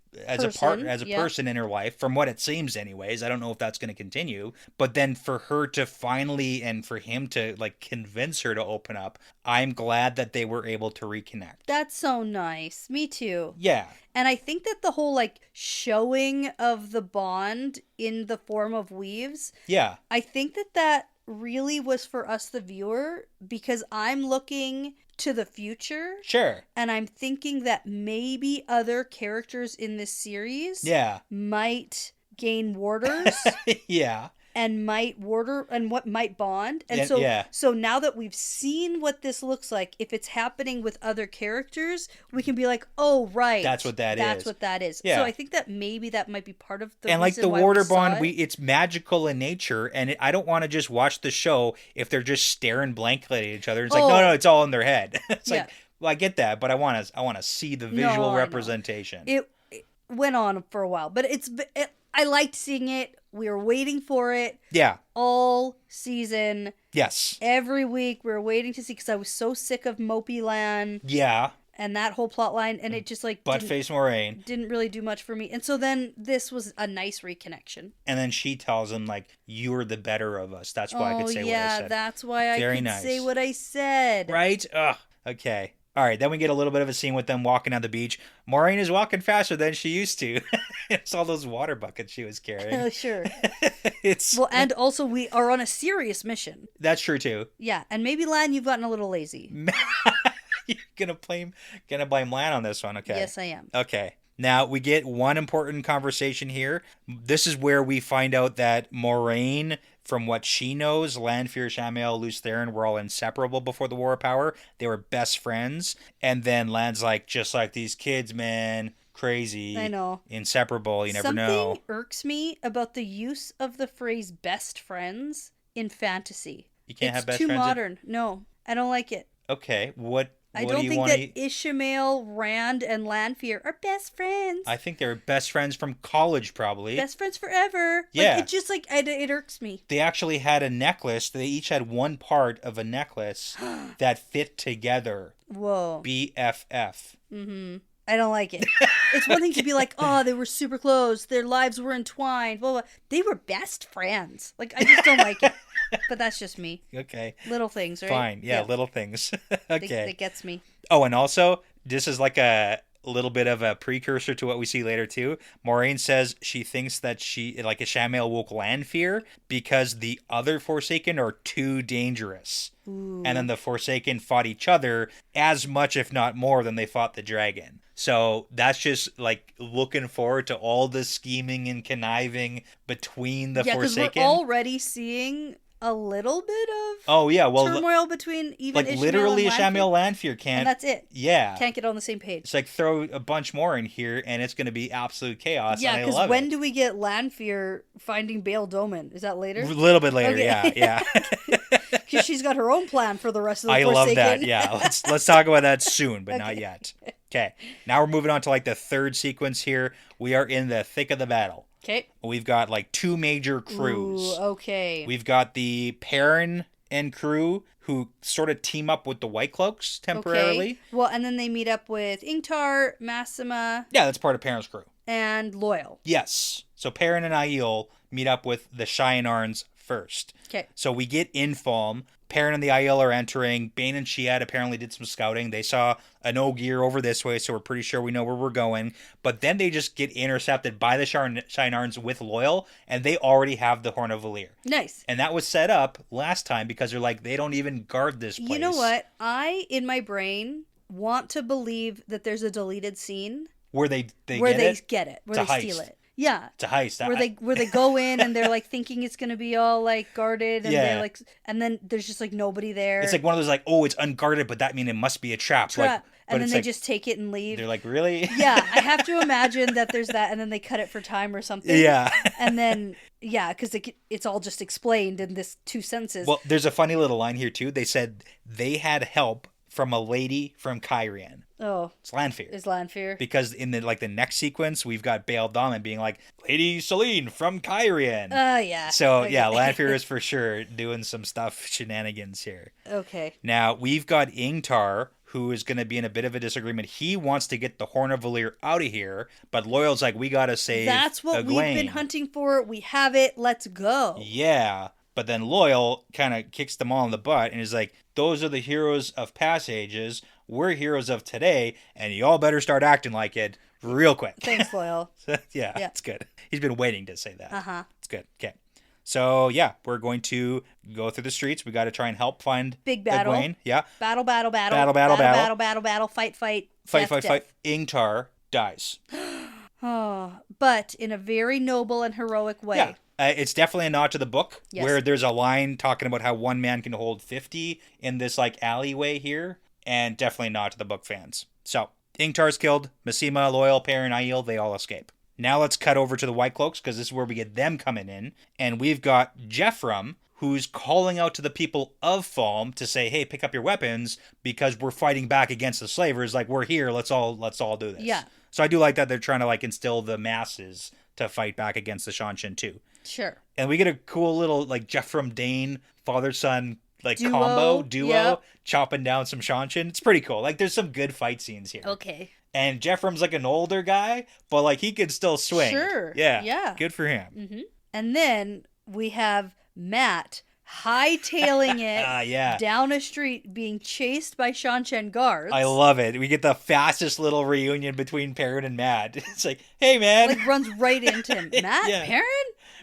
person in her life, from what it seems anyways. I don't know if that's going to continue, but then for her to finally, and for him to like convince her to open up, I'm glad that they were able to reconnect. That's so nice. Me too. Yeah. And I think that the whole like showing of the bond in the form of weaves, yeah, I think that really was for us, the viewer, because I'm looking to the future. Sure. And I'm thinking that maybe other characters in this series might gain warders. Yeah. And might warder and what might bond. And so now that we've seen what this looks like, if it's happening with other characters, we can be like, oh right. That's what that is. Yeah. So I think that maybe that might be part of the and like the warder bond, it's magical in nature, and I don't want to just watch the show if they're just staring blankly at each other. It's like no, it's all in their head. It's like, well, I get that, but I want to see the visual representation. It went on for a while, but I liked seeing it. We were waiting for it. Yeah. All season. Yes. Every week we were waiting to see, because I was so sick of Mopey Lan. Yeah. And that whole plot line, and it just like Buttface Moraine didn't really do much for me. And so then this was a nice reconnection. And then she tells him like, "You're the better of us." That's why I could say what I said. That's why I could say what I said. Right? Ugh. Okay. All right, then we get a little bit of a scene with them walking on the beach. Maureen is walking faster than she used to. It's all those water buckets she was carrying. Sure. And also we are on a serious mission. That's true too. Yeah, and maybe Lan, you've gotten a little lazy. You're gonna blame Lan on this one, okay? Yes, I am. Okay. Now, we get one important conversation here. This is where we find out that Moraine, from what she knows, Lanfear, Shamael, Luce Theron were all inseparable before the War of Power. They were best friends. And then Lan's like, just like these kids, man. Crazy. I know. Inseparable. You never know. Something irks me about the use of the phrase best friends in fantasy. You can't have best friends. It's too friends modern. No, I don't like it. Okay. What I do don't you think want that Ishamael, Rand, and Lanfear are best friends. I think they're best friends from college, probably. Best friends forever. Yeah. Like, it just, like, it irks me. They actually had a necklace. They each had one part of a necklace that fit together. Whoa. BFF. Mm-hmm. I don't like it. It's one thing to be like, oh, they were super close. Their lives were entwined. Blah, blah. They were best friends. Like, I just don't like it. But that's just me. Okay. Little things, right? Fine. Yeah, little things. Okay. That gets me. Oh, and also, this is like a little bit of a precursor to what we see later, too. Moraine says she thinks that Ishamael woke Lanfear because the other Forsaken are too dangerous. Ooh. And then the Forsaken fought each other as much, if not more, than they fought the dragon. So that's just like looking forward to all the scheming and conniving between the Forsaken. Yeah, because we're already seeing a little bit of turmoil between even like Ishamael literally and Ishamael Lanfear can't. And that's it. Yeah. Can't get on the same page. It's like throw a bunch more in here and it's going to be absolute chaos. Yeah, because when do we get Lanfear finding Bail Doman? Is that later? A little bit later, okay. yeah. Because she's got her own plan for the rest of the I Forsaken. love that, yeah. Let's talk about that soon, but not yet. Okay, now we're moving on to like the third sequence here. We are in the thick of the battle. Okay. We've got like two major crews. Ooh, okay. We've got the Perrin and crew who sort of team up with the White Cloaks temporarily. Okay. Well, and then they meet up with Ingtar, Massima. Yeah, that's part of Perrin's crew. And Loyal. Yes. So Perrin and Aiel meet up with the Cheyennarns first. Okay. So we get Infalm. Perrin and the Aiel are entering. Bane and Shiad apparently did some scouting. They saw an Ogier over this way, so we're pretty sure we know where we're going. But then they just get intercepted by the Cheyennarns with Loyal, and they already have the Horn of Valir. Nice. And that was set up last time because they're like, they don't even guard this place. You know what? I, in my brain, want to believe that there's a deleted scene where they get it, where they steal it. Yeah. It's a heist. Where they go in and they're like thinking it's gonna be all like guarded and they're like, and then there's just like nobody there. It's like one of those like, oh, it's unguarded, but that means it must be a trap. Like, and then they just take it and leave. They're like, really? Yeah, I have to imagine that there's that, and then they cut it for time or something. Yeah. And then because it's all just explained in this 2 sentences. Well, there's a funny little line here too. They said they had help from a lady from Cairhien. Oh. It's Lanfear. Is Lanfear. Because in the next sequence, we've got Bail Daman being like, Lady Selene from Cairhien. Yeah. So, okay. yeah, Lanfear is for sure doing some shenanigans here. Okay. Now, we've got Ingtar, who is going to be in a bit of a disagreement. He wants to get the Horn of Valir out of here, but Loyal's like, we got to save That's what Egwene. We've been hunting for. We have it. Let's go. Yeah. But then Loyal kind of kicks them all in the butt and is like, those are the heroes of past ages. We're heroes of today, and y'all better start acting like it real quick. Thanks, Loyal. yeah, it's good. He's been waiting to say that. Uh-huh. It's good. Okay. So, yeah, we're going to go through the streets. We got to try and help find big battle. Egwene. Yeah. Battle. Fight. Fight. Ingtar dies. Oh, but in a very noble and heroic way. Yeah. It's definitely a nod to the book, yes. where there's a line talking about how one man can hold 50 in this like alleyway here, and definitely a nod to the book fans. So, Ingtar's killed, Massima, Loyal, Perrin, Aiel, they all escape. Now let's cut over to the White Cloaks, because this is where we get them coming in, and we've got Geoffram, who's calling out to the people of Falm to say, hey, pick up your weapons, because we're fighting back against the slavers, like, we're here, let's all do this. Yeah. So I do like that they're trying to like instill the masses to fight back against the Seanchan too. Sure. And we get a cool little like Geoffram Dane father-son like duo, yep. chopping down some Seanchan. It's pretty cool. Like there's some good fight scenes here. Okay. And Geoffram's like an older guy, but like he can still swing. Sure. Yeah. Good for him. Mm-hmm. And then we have Mat hightailing it down a street being chased by Seanchan guards. I love it. We get the fastest little reunion between Perrin and Mat. It's like, hey man. Like runs right into him. Mat? Perrin?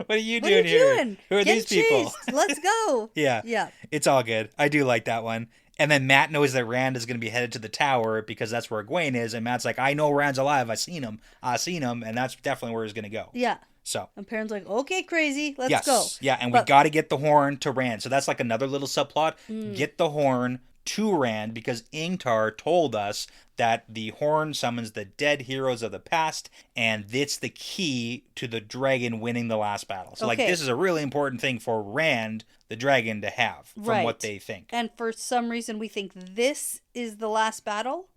What are you doing here? Who are these people? Let's go. Yeah. It's all good. I do like that one. And then Matt knows that Rand is going to be headed to the tower because that's where Egwene is. And Matt's like, I know Rand's alive. I seen him. And that's definitely where he's going to go. Yeah. So. And Perrin's like, okay, crazy. Let's go. Yeah. And we got to get the horn to Rand. So that's like another little subplot. Get the horn to Rand because Ingtar told us that the horn summons the dead heroes of the past. And it's the key to the dragon winning the last battle. So like this is a really important thing for Rand, the dragon, to have from what they think. And for some reason we think this is the last battle?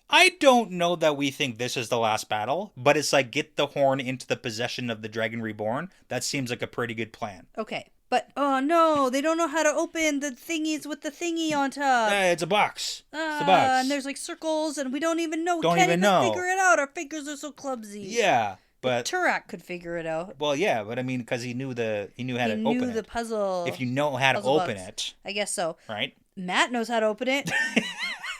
I don't know that we think this is the last battle, but it's like get the horn into the possession of the Dragon Reborn. That seems like a pretty good plan. Okay. But, oh no, they don't know how to open the thingies with the thingy on top. It's a box. It's a box. And there's like circles and we don't even know. We can't even figure it out. Our fingers are so clumsy. Yeah. But Turak could figure it out. Well, yeah, but I mean, because he knew how to open it. He knew the puzzle. If you know how to open it. I guess so. Right? Matt knows how to open it.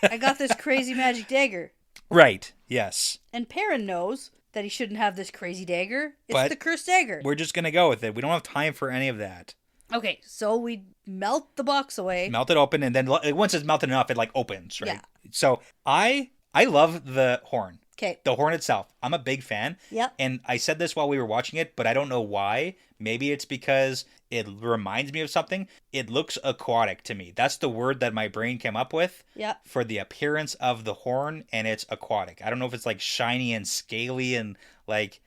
I got this crazy magic dagger. Right, yes. And Perrin knows that he shouldn't have this crazy dagger. It's the cursed dagger. We're just going to go with it. We don't have time for any of that. Okay, so we melt the box away. Melt it open, and then once it's melted enough, it like opens, right? Yeah. So I love the horn. Okay. The horn itself. I'm a big fan. Yep. And I said this while we were watching it, but I don't know why. Maybe it's because it reminds me of something. It looks aquatic to me. That's the word that my brain came up with. Yeah. For the appearance of the horn, and it's aquatic. I don't know if it's like shiny and scaly and like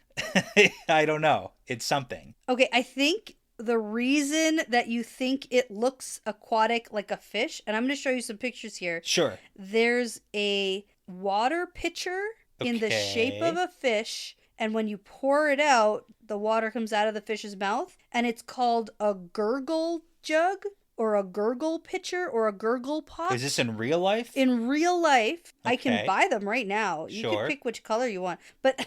I don't know. It's something. Okay, I think the reason that you think it looks aquatic like a fish, and I'm going to show you some pictures here. Sure. There's a water pitcher in the shape of a fish, and when you pour it out, the water comes out of the fish's mouth, and it's called a gurgle jug or a gurgle pitcher or a gurgle pot. Is this in real life? In real life. Okay. I can buy them right now. You can pick which color you want. But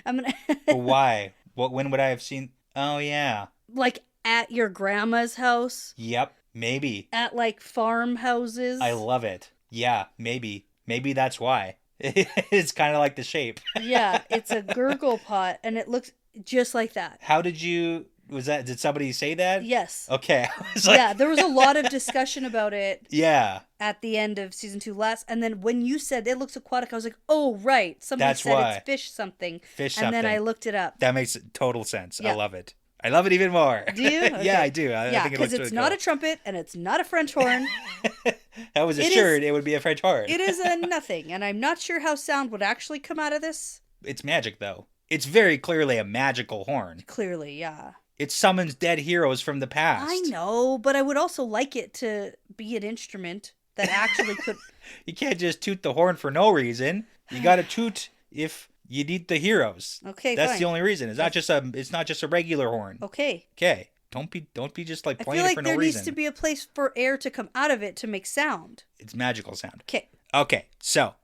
I'm going to... Why? When would I have seen... Oh, yeah. Like at your grandma's house? Yep, maybe. At like farmhouses? I love it. Yeah, maybe. Maybe that's why. It's kind of like the shape. Yeah, it's a gurgle pot, and it looks just like that. How did you... Did somebody say that? Yes. Okay. Yeah, there was a lot of discussion about it. Yeah. At the end of season 2 last. And then when you said it looks aquatic, I was like, oh, right. Somebody said it's fish something. And then I looked it up. That makes total sense. Yeah. I love it. I love it even more. Do you? Okay. Yeah, I do. I think because it's not a trumpet and it's not a French horn. I was assured it would be a French horn. It is a nothing, and I'm not sure how sound would actually come out of this. It's magic, though. It's very clearly a magical horn. Clearly, yeah. It summons dead heroes from the past. I know, but I would also like it to be an instrument that actually could... You can't just toot the horn for no reason. You gotta toot if... You need the heroes. Okay, that's fine. The only reason. It's not just a regular horn. Okay. Okay. Don't be just like playing it for no reason. I feel like there needs to be a place for air to come out of it to make sound. It's magical sound. Okay. Okay. So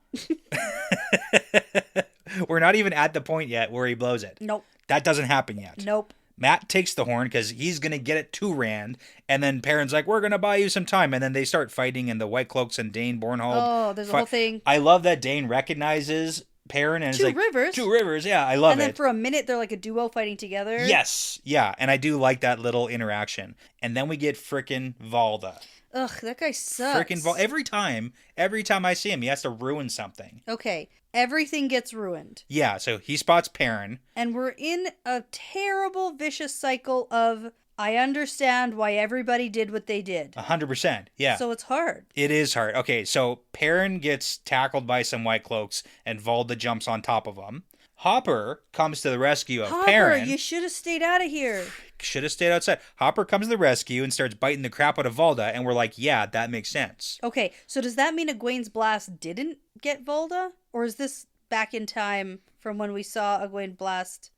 we're not even at the point yet where he blows it. Nope. That doesn't happen yet. Nope. Matt takes the horn because he's going to get it to Rand. And then Perrin's like, we're going to buy you some time. And then they start fighting and the White Cloaks and Dane Bornhold. Oh, there's a whole thing. I love that Dane recognizes Perrin and Two rivers, yeah, I love it. And then for a minute they're like a duo fighting together. Yes, yeah, and I do like that little interaction. And then we get frickin' Valda. Ugh, that guy sucks. Frickin' Valda. Every time I see him, he has to ruin something. Okay, everything gets ruined. Yeah, so he spots Perrin. And we're in a terrible, vicious cycle of... I understand why everybody did what they did. 100%, yeah. So it's hard. It is hard. Okay, so Perrin gets tackled by some White Cloaks, and Valda jumps on top of him. Hopper comes to the rescue of Perrin. Hopper, you should have stayed out of here. Should have stayed outside. Hopper comes to the rescue and starts biting the crap out of Valda, and we're like, yeah, that makes sense. Okay, so does that mean Egwene's blast didn't get Valda? Or is this back in time from when we saw Egwene blast?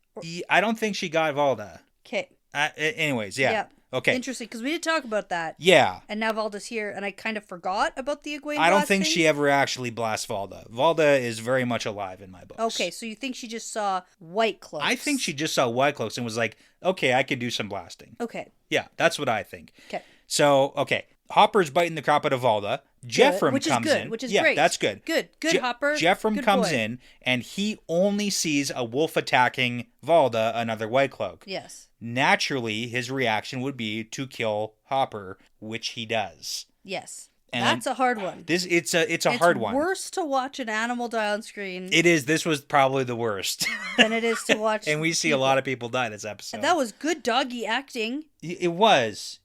I don't think she got Valda. Okay. Anyways, yeah. Okay. Interesting, because we did talk about that. Yeah. And now Valda's here, and I kind of forgot about the Egwene I don't think thing. she ever actually blasts Valda. Valda is very much alive in my books. Okay, so you think she just saw White Cloaks? I think she just saw White Cloaks and was like, okay, I could do some blasting. Okay. Yeah, that's what I think. Okay. So, okay. Hopper's biting the crap out of Valda. Geoffrey comes in. Which is yeah, great. That's good. Good, Hopper. Geoffrey comes in, and he only sees a wolf attacking Valda, another White Cloak. Yes. Naturally, his reaction would be to kill Hopper, which he does. Yes. That's a hard one. It's a hard one. It's worse to watch an animal die on screen. It is. This was probably the worst. Than it is to watch. And we see a lot of people die this episode. And that was good doggy acting. It was.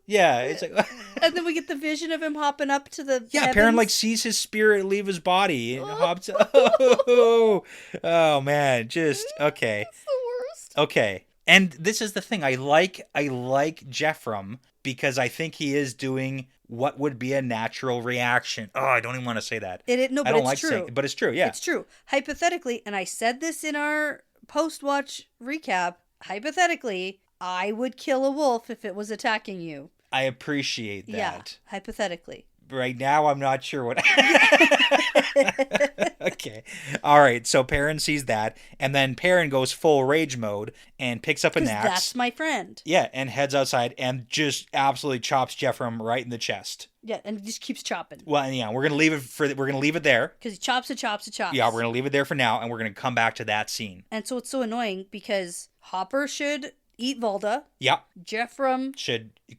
Yeah, it's like. And then we get the vision of him hopping up to the. Yeah, heavens. Perrin like sees his spirit leave his body and hops. Oh man, just okay. It's the worst. Okay, and this is the thing. I like Geoffrey because I think he is doing what would be a natural reaction. Oh, I don't even want to say that. But it's true. Saying, but it's true. Yeah, it's true. Hypothetically, and I said this in our post-watch recap. Hypothetically, I would kill a wolf if it was attacking you. I appreciate that. Yeah, hypothetically. Right now, I'm not sure what. Okay. All right. So Perrin sees that. And then Perrin goes full rage mode and picks up an axe. That's my friend. Yeah. And heads outside and just absolutely chops Geoffrey right in the chest. Yeah. And just keeps chopping. Well, yeah. We're going to leave it there. Because he chops. Yeah. We're going to leave it there for now. And we're going to come back to that scene. And so it's so annoying because Hopper should eat Volda. Yeah. Geoffrey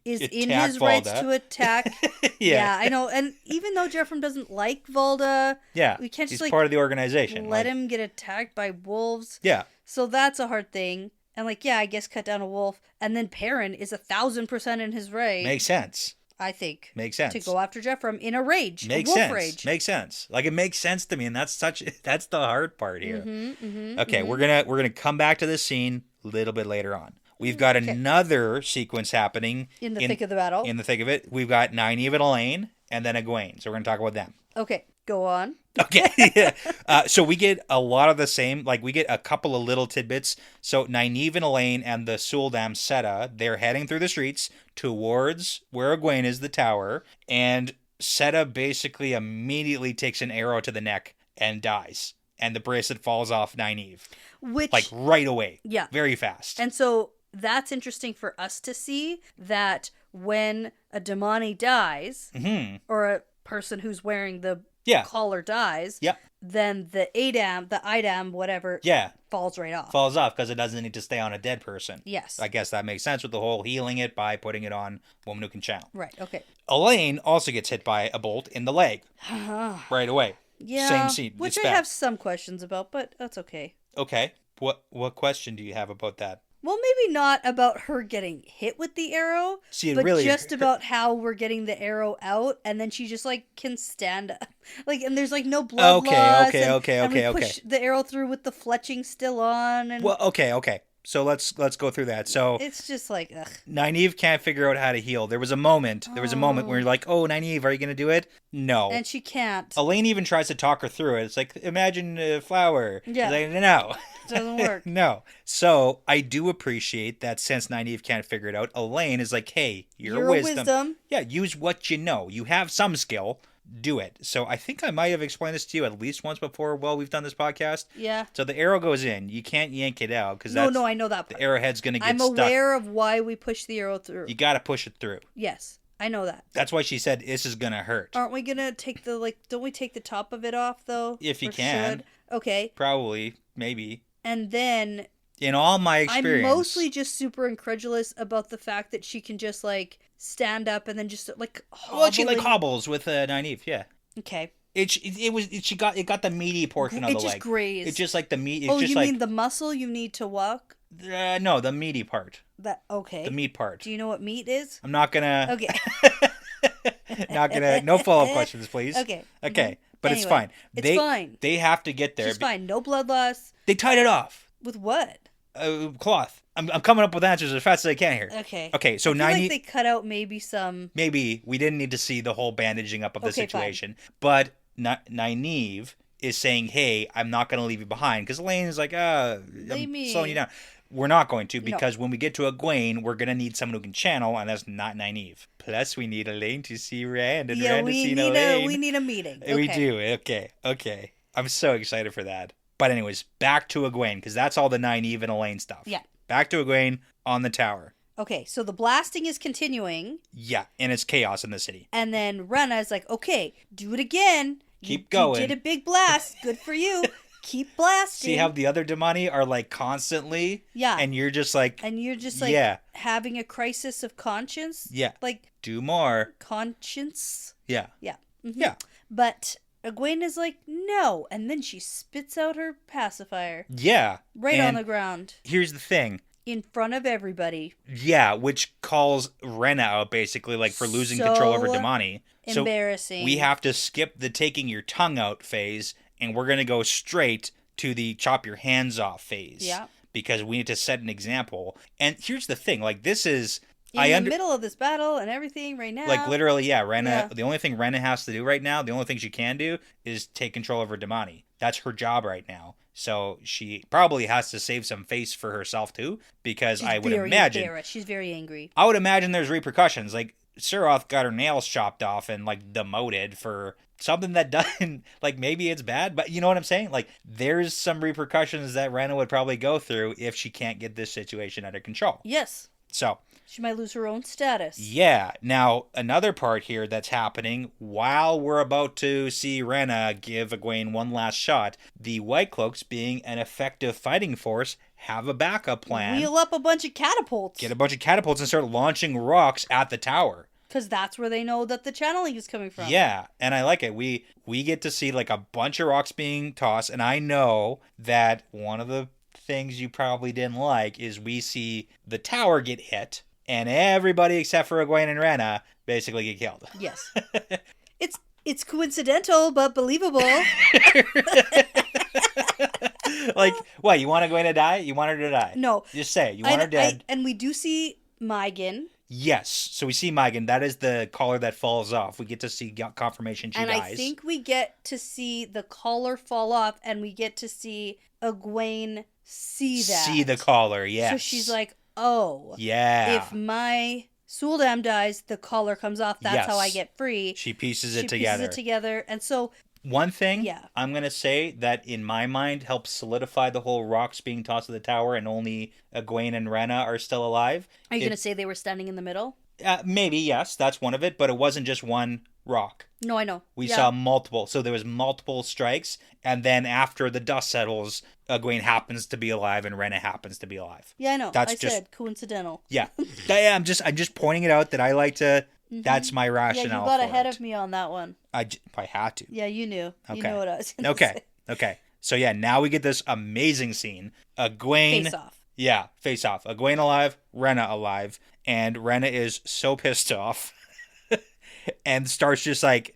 is in his Volda. rights to attack. Yeah, I know. And even though Geoffrey doesn't like Volda, we can't he's just part of the organization. Let him get attacked by wolves. Yeah. So that's a hard thing. And I guess cut down a wolf. And then Perrin is 1,000% in his right. Makes sense. I think. Makes sense. To go after Geoffrey in a rage. Makes a wolf sense. Rage. Makes sense. Like it makes sense to me, and that's the hard part here. Okay, we're gonna come back to this scene a little bit later on. We've got another sequence happening in the thick of the battle. In the thick of it, we've got Nynaeve and Elaine, and then Egwene. So we're gonna talk about them. Okay, go on. Okay. So we get a lot of the same, we get a couple of little tidbits. So Nynaeve and Elaine and the Suldam Seta, they're heading through the streets towards where Egwene is, the tower, and Seta basically immediately takes an arrow to the neck and dies. And the bracelet falls off Nynaeve. Which... right away. Yeah. Very fast. And so that's interesting for us to see that when a Damani dies, or a person who's wearing the collar dies, then the Idam, whatever, falls right off. Falls off because it doesn't need to stay on a dead person. Yes. I guess that makes sense with the whole healing it by putting it on a woman who can channel. Right, okay. Elaine also gets hit by a bolt in the leg right away. Yeah, same scene. Which I have some questions about, but that's okay. Okay. What question do you have about that? Well, maybe not about her getting hit with the arrow, but really just about how we're getting the arrow out, and then she just can stand up, and there's no blood loss. And we push the arrow through with the fletching still on. And well, okay. So let's go through that. So it's just ugh. Nynaeve can't figure out how to heal. There was a moment where you're like, "Oh, Nynaeve, are you going to do it?" No. And she can't. Elaine even tries to talk her through it. It's like, imagine a flower. Yeah. No. It doesn't work. No. So I do appreciate that since Nynaeve can't figure it out, Elaine is like, hey, you're wisdom. Yeah, use what you know. You have some skill. Do it. So I think I might have explained this to you at least once before while we've done this podcast. Yeah. So the arrow goes in. You can't yank it out because no, I know that part. The arrowhead's going to get stuck. I'm aware of why we push the arrow through. You got to push it through. Yes, I know that. That's why she said this is going to hurt. Aren't we going to take don't we take the top of it off though? If you can. Should? Okay. Probably. Maybe. And then... In all my experience... I'm mostly just super incredulous about the fact that she can just stand up and then just hobble. Well, she hobbles with Nynaeve, yeah. Okay. It got the meaty portion of the leg. It just grazed. It's just like the meat. It's just you mean the muscle you need to walk? No, the meaty part. Okay. The meat part. Do you know what meat is? I'm not gonna. Okay. Not gonna. No follow-up questions, please. Okay. Okay, Mm-hmm. but anyway, it's fine. It's fine. They have to get there. It's fine. No blood loss. They tied it off. With what? Cloth. I'm coming up with answers as fast as I can here. Okay. Okay, so I feel they cut out maybe some... Maybe. We didn't need to see the whole bandaging up of the situation. Fine. But Nynaeve is saying, hey, I'm not going to leave you behind. Because Elaine is like, I'm slowing you down. We're not going to, because when we get to Egwene, we're going to need someone who can channel, and that's not Nynaeve. Plus, we need Elaine to see Rand, and Rand to see Elaine. We need a meeting. Okay. We do. Okay. I'm so excited for that. But anyways, back to Egwene, because that's all the Nynaeve and Elaine stuff. Yeah. Back to Egwene on the tower. Okay, so the blasting is continuing. Yeah, and it's chaos in the city. And then Renna's like, okay, do it again. Keep going. You did a big blast. Good for you. keep blasting. See how the other Damani are like constantly? Yeah. And you're just like... having a crisis of conscience? Yeah. Like... Do more. Conscience? Yeah. Yeah. Mm-hmm. Yeah. But Egwene is like, no. And then she spits out her pacifier. Yeah. Right on the ground. Here's the thing. In front of everybody. Yeah, which calls Rena out basically, like, for losing control over Damani. Embarrassing. So we have to skip the taking your tongue out phase, and we're going to go straight to the chop your hands off phase. Yeah. Because we need to set an example. And here's the thing, like, this is... In the middle of this battle and everything right now. Like, literally, yeah, Rena... The only thing Rena has to do right now, the only thing she can do, is take control over Damani. That's her job right now. So she probably has to save some face for herself, too, because I would imagine... She's very angry. I would imagine there's repercussions. Like, Suroth got her nails chopped off and, like, demoted for something that doesn't... Like, maybe it's bad, but you know what I'm saying? Like, there's some repercussions that Rena would probably go through if she can't get this situation under control. Yes. So... She might lose her own status. Yeah. Now, another part here that's happening, while we're about to see Rena give Egwene one last shot, the White Cloaks, being an effective fighting force, have a backup plan. Wheel up a bunch of catapults. Get a bunch of catapults and start launching rocks at the tower. Because that's where they know that the channeling is coming from. Yeah, and I like it. We get to see like a bunch of rocks being tossed, and I know that one of the things you probably didn't like is we see the tower get hit, and everybody except for Egwene and Rena basically get killed. Yes. It's coincidental, but believable. Like, what, you want Egwene to die? You want her to die? No. Just say, you want her dead. And we do see Maigan. Yes. So we see Maigan. That is the collar that falls off. We get to see confirmation she dies. And I think we get to see the collar fall off, and we get to see Egwene see that. See the collar, yes. So she's like, oh. Yeah. If my Suldam dies, the collar comes off. That's how I get free. She pieces it together. And so... One thing I'm going to say that in my mind helps solidify the whole rocks being tossed to the tower and only Egwene and Rena are still alive. Are you going to say they were standing in the middle? Maybe, yes. That's one of it. But it wasn't just one rock. No, I know. We saw multiple. So there was multiple strikes. And then after the dust settles, Egwene happens to be alive and Rena happens to be alive. Yeah, I know. I said coincidental. Yeah. I'm just pointing it out that I like to... Mm-hmm. That's my rationale. Yeah, you got ahead of me on that one. I had to. Yeah, you knew. Okay. You know what I was going to say. Okay. So yeah, now we get this amazing scene. Egwene... Face off. Yeah, face off. Egwene alive, Rena alive. And Rena is so pissed off. And starts just like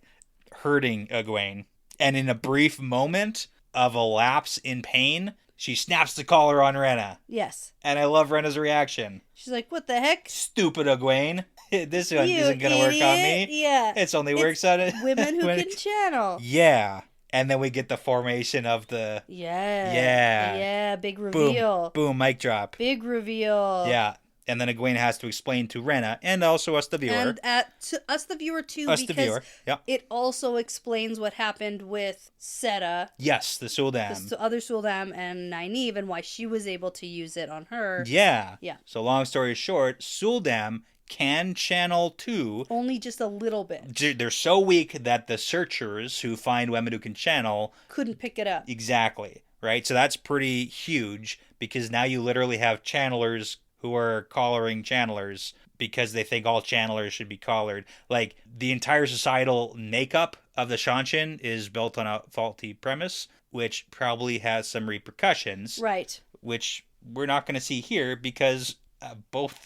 hurting Egwene. And in a brief moment of a lapse in pain, she snaps the collar on Rena. Yes. And I love Rena's reaction. She's like, what the heck? Stupid Egwene. This one isn't going to work on me. Yeah. It's only works on it. Women who can channel. Yeah. And then we get the formation of the... Yeah, big reveal. Boom, mic drop. Big reveal. Yeah. And then Egwene has to explain to Rena and also us, the viewer. And to us, the viewer, too, because it also explains what happened with Seta. Yes, the Suldam. The other Suldam and Nynaeve, and why she was able to use it on her. Yeah. Yeah. So long story short, Suldam can channel too. Only just a little bit. They're so weak that the searchers who find women who can channel... couldn't pick it up. Exactly. Right? So that's pretty huge, because now you literally have channelers who are collaring channelers because they think all channelers should be collared. Like, the entire societal makeup of the Shanshin is built on a faulty premise, which probably has some repercussions. Right. Which we're not going to see here, because both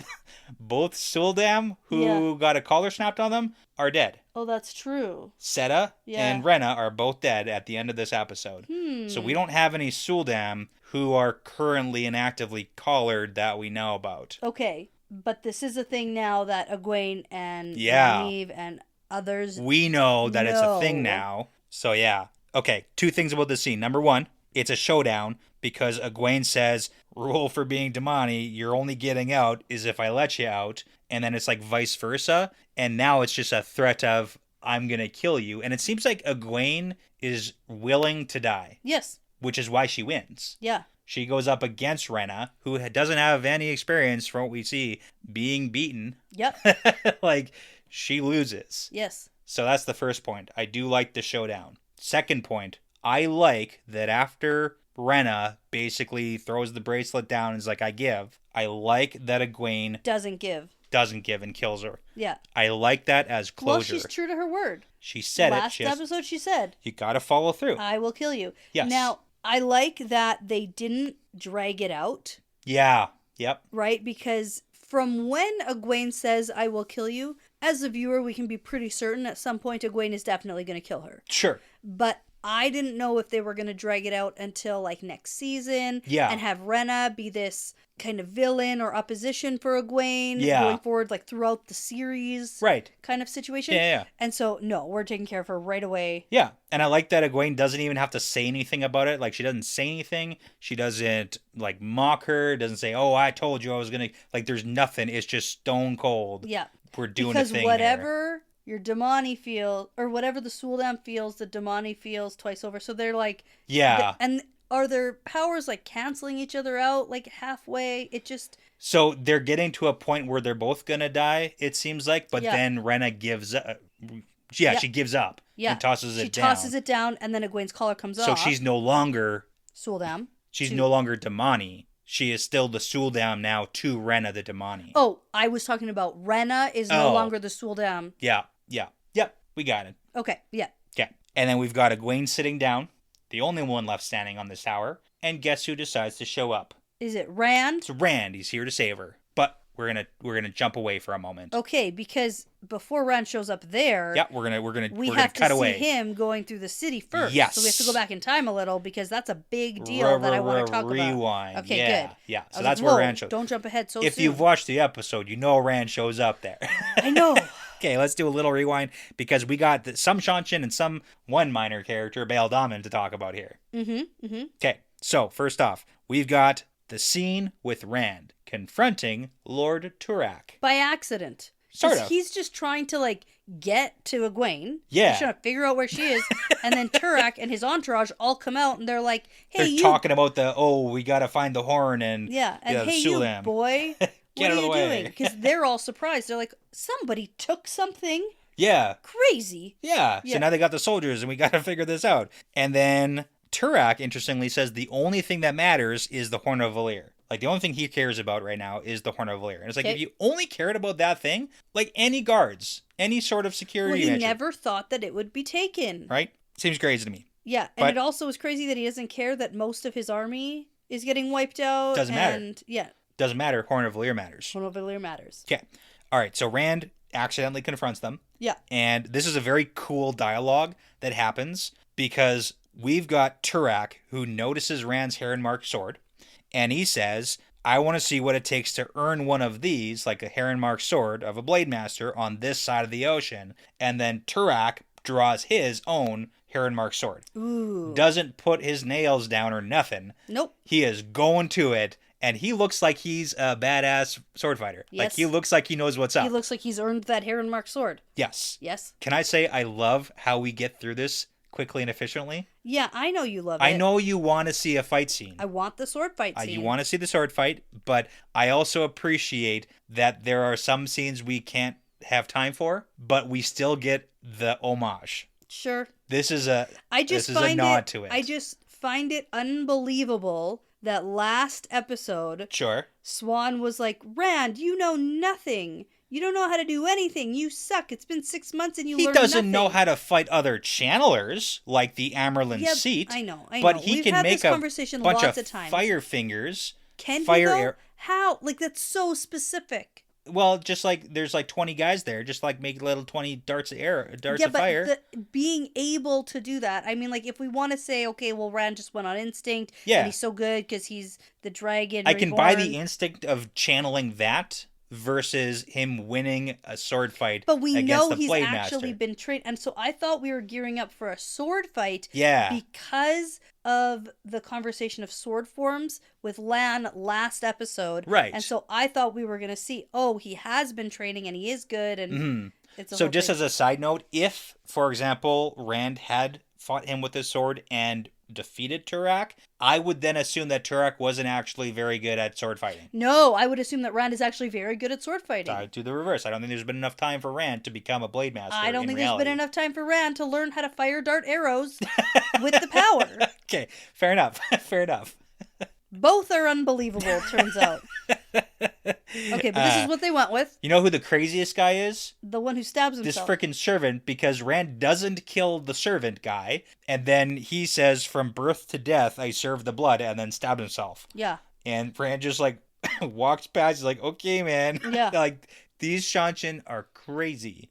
Suldam, who got a collar snapped on them, are dead. Oh, that's true. Seta and Rena are both dead at the end of this episode. So we don't have any Suldam who are currently and actively collared that we know about. Okay, but this is a thing now that Egwene and Nynaeve and others... We know that it's a thing now. So yeah. Okay, 2 things about this scene. Number 1, it's a showdown, because Egwene says, rule for being Damani, you're only getting out is if I let you out. And then it's like vice versa. And now it's just a threat of, I'm going to kill you. And it seems like Egwene is willing to die. Yes. Which is why she wins. Yeah. She goes up against Rena, who doesn't have any experience from what we see being beaten. Yep. Like, she loses. Yes. So that's the first point. I do like the showdown. Second point, I like that after Brenna basically throws the bracelet down and is like, I give. I like that Egwene Doesn't give and kills her. Yeah. I like that as closure. Well, she's true to her word. She said Last it. episode she said, You gotta follow through. I will kill you. Yes. Now, I like that they didn't drag it out. Yeah. Yep. Right? Because from when Egwene says, I will kill you, as a viewer, we can be pretty certain at some point Egwene is definitely going to kill her. Sure. But I didn't know if they were going to drag it out until like next season. Yeah. And have Rena be this kind of villain or opposition for Egwene going forward, like throughout the series. Right. Kind of situation. Yeah. And so, no, we're taking care of her right away. Yeah. And I like that Egwene doesn't even have to say anything about it. Like, she doesn't say anything. She doesn't, like, mock her. Doesn't say, oh, I told you I was going to. Like, there's nothing. It's just stone cold. Yeah. We're doing because a thing whatever your Damani feels, or whatever the Suldam feels, the Damani feels twice over. So they're like, and are their powers like canceling each other out like halfway? It just. So they're getting to a point where they're both gonna die. It seems like, but then Rena gives up. She gives up. Yeah, and tosses it down. She tosses it down, and then Egwene's collar comes off. So she's no longer Suldam. She's no longer Damani. She is still the Suldam now to Rena the Damani. Oh, I was talking about Rena is no longer the Suldam. Yeah. Yep, we got it. Okay, yeah. Okay. And then we've got Egwene sitting down, the only one left standing on this tower, and guess who decides to show up? Is it Rand? It's Rand. He's here to save her. But we're gonna jump away for a moment. Okay, because before Rand shows up there, we're gonna cut away. See him going through the city first. Yes. So we have to go back in time a little because that's a big deal that I want to talk Rewind. about. Okay, good. Yeah. So that's where Rand shows. Don't jump ahead so soon. If you've watched the episode, you know Rand shows up there. I know. Okay, let's do a little rewind because we got some Shanshin and one minor character, Baal Daman, to talk about here. Okay, so first off, we've got the scene with Rand confronting Lord Turak. By accident. Sort of. He's just trying to, like, get to Egwene. Yeah. He's trying to figure out where she is. And then Turak and his entourage all come out and they're like, hey, they're talking about we gotta find the horn and... Yeah, and hey, you boy... What are you doing? Because they're all surprised. They're like, somebody took something. Yeah. Crazy. Yeah. So now they got the soldiers and we got to figure this out. And then Turak, interestingly, says the only thing that matters is the Horn of Valyr. Like, the only thing he cares about right now is the Horn of Valyr. And it's like, if you only cared about that thing, like any guards, any sort of security Well, he never thought that it would be taken. Right? Seems crazy to me. Yeah. And it also is crazy that he doesn't care that most of his army is getting wiped out. Doesn't matter. Yeah. Doesn't matter. Horn of Valyr matters. Horn of Valyr matters. Okay. All right. So Rand accidentally confronts them. Yeah. And this is a very cool dialogue that happens because we've got Turak who notices Rand's heron-marked sword. And he says, I want to see what it takes to earn one of these, like a heron-marked sword of a blade master on this side of the ocean. And then Turak draws his own heron-marked sword. Ooh. Doesn't put his nails down or nothing. Nope. He is going to it. And he looks like he's a badass sword fighter. Yes. Like, he looks like he knows what's up. He looks like he's earned that heron-marked sword. Yes. Yes. Can I say I love how we get through this quickly and efficiently? Yeah, I know you love it. I know you want to see a fight scene. I want the sword fight scene. You want to see the sword fight, but I also appreciate that there are some scenes we can't have time for, but we still get the homage. Sure. This is a nod to it. I just find it unbelievable that last episode, Swan was like, Rand, you know nothing. You don't know how to do anything. You suck. It's been 6 months and you learned nothing. He doesn't know how to fight other channelers like the Amerlin Seat. I know. But he can make a bunch of times. fire fingers. Can he though? How? Like, that's so specific. Well, just like there's like 20 guys there, just like make little 20 darts of fire. But being able to do that, I mean, like if we want to say, okay, well, Rand just went on instinct, and he's so good because he's the dragon. I can buy the instinct of channeling that versus him winning a sword fight. But we know he's Blade actually Master. been trained, and so I thought we were gearing up for a sword fight. Yeah. Because of the conversation of sword forms with Lan last episode. Right. And so I thought we were going to see, he has been training and he is good. And it's so just as a side note, if, for example, Rand had fought him with his sword and defeated Turak, I would then assume that Turak wasn't actually very good at sword fighting. No, I would assume that Rand is actually very good at sword fighting. I do the reverse. I don't think there's been enough time for Rand to become a blade master. I don't think there's reality. been enough time for Rand to learn how to fire dart arrows with the power. Okay, fair enough. Fair enough. Both are unbelievable, turns out. Okay, but this is what they went with. You know who the craziest guy is? The one who stabs himself. This freaking servant, because Rand doesn't kill the servant guy, and then he says, from birth to death, I serve the blood, and then stabbed himself. Yeah. And Rand just, like, walks past, he's like, okay, man. Yeah. Like, these Shanshan are crazy.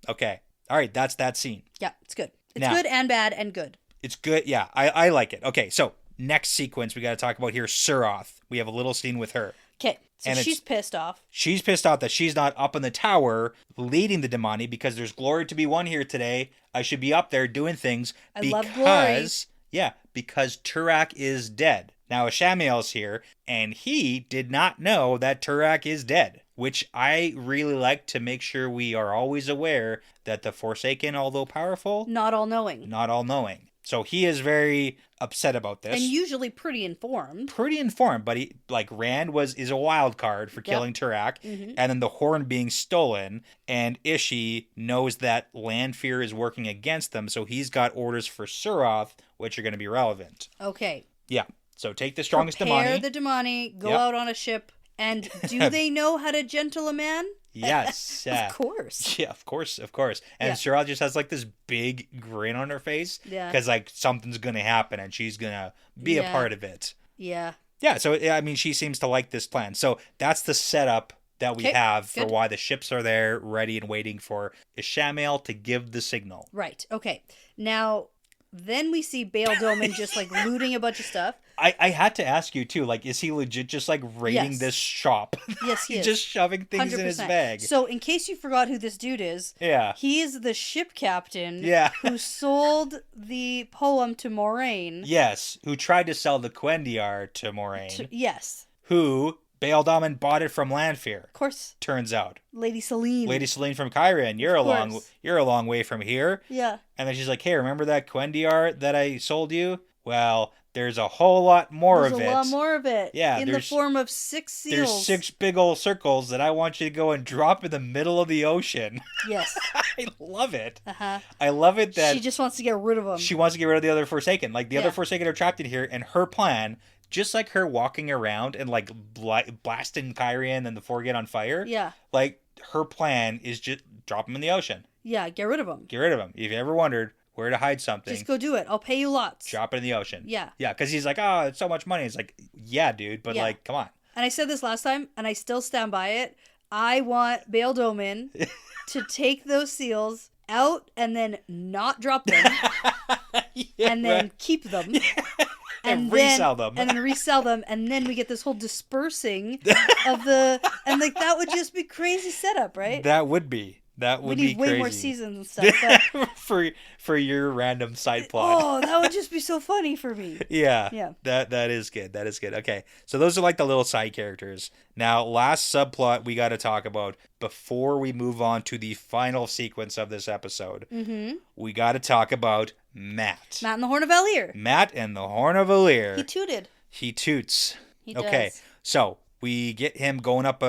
Okay. All right, that's that scene. Yeah, it's good. It's Now, good and bad and good. It's good. Yeah, I like it. Okay, so next sequence we got to talk about here, Suroth. We have a little scene with her. Okay, so And she's pissed off. She's pissed off that she's not up in the tower leading the Damani because there's glory to be won here today. I should be up there doing things love glory. Yeah, because Turak is dead. Now Ishamael's here, and he did not know that Turak is dead, which I really like to make sure we are always aware that the Forsaken, although powerful, Not all knowing. not all knowing. So he is very upset about this. And usually pretty informed. Pretty informed, but he, like, Rand is a wild card for killing Turak, and then the horn being stolen, and Ishi knows that Lanfear is working against them, so he's got orders for Suroth, which are going to be relevant. Okay. Yeah, so take the strongest Prepare Damani. the Damani, go Yep. out on a ship, and do they know how to gentle a man? Yes. Of course. Yeah, of course. And Suroth just has, like, this big grin on her face, Yeah. because, like, something's going to happen, and she's going to be a part of it. Yeah. Yeah, so, I mean, she seems to like this plan. So that's the setup that we Okay, have for good. why the ships are there, ready and waiting for Ishamael to give the signal. Right. Okay. Now, then we see Bail Doman just, like, looting a bunch of stuff. I had to ask you, too, like, is he legit just, like, raiding Yes. this shop? Yes, he is. Just shoving things in his 100%. bag. So, in case you forgot who this dude is, Yeah. he is the ship captain Yeah. who sold the poem to Moraine. Yes, who tried to sell the Quendiar to Moraine, Yes. who Bail Doman bought it from Lanfear, Of course. turns out. Lady Celine. Lady Celine from Kyrian, you're a long way from here. Yeah. And then she's like, hey, remember that Quendiar that I sold you? Well, there's a whole lot more There's of a it. lot more of it. Yeah, in the there's- form of 6 seals. There's 6 big old circles that I want you to go and drop in the middle of the ocean. Yes. I love it. Uh-huh. I love it that She just wants to get rid of them. she wants to get rid of the other Forsaken. Like, the other Yeah. Forsaken are trapped in here, and her plan, just like her walking around and, like, blasting Kyrian and the Forget on fire, Yeah. like, her plan is just drop them in the ocean. Yeah, get rid of them. Get rid of them. If you ever wondered where to hide something, Just go do it. I'll pay you lots. drop it in the ocean. Yeah. Yeah, because he's like, oh, it's so much money. It's like, yeah, dude, but, Yeah. like, come on. And I said this last time, and I still stand by it. I want Bail Doman to take those seals out and then not drop them, Yeah, and then right. keep them. And then resell them. And then resell them, and then we get this whole dispersing of the... And, like, that would just be crazy setup, right? That would be. That we would need be way crazy. more seasons and stuff. But, for your random side plot. oh, that would just be so funny for me. Yeah. Yeah. That is good. That is good. Okay. So those are like the little side characters. Now, last subplot we got to talk about before we move on to the final sequence of this episode. Mm-hmm. We got to talk about Matt. Matt and the Horn of Valir. Matt and the Horn of Valir. He tooted. He toots. He Okay. does. So we get him going up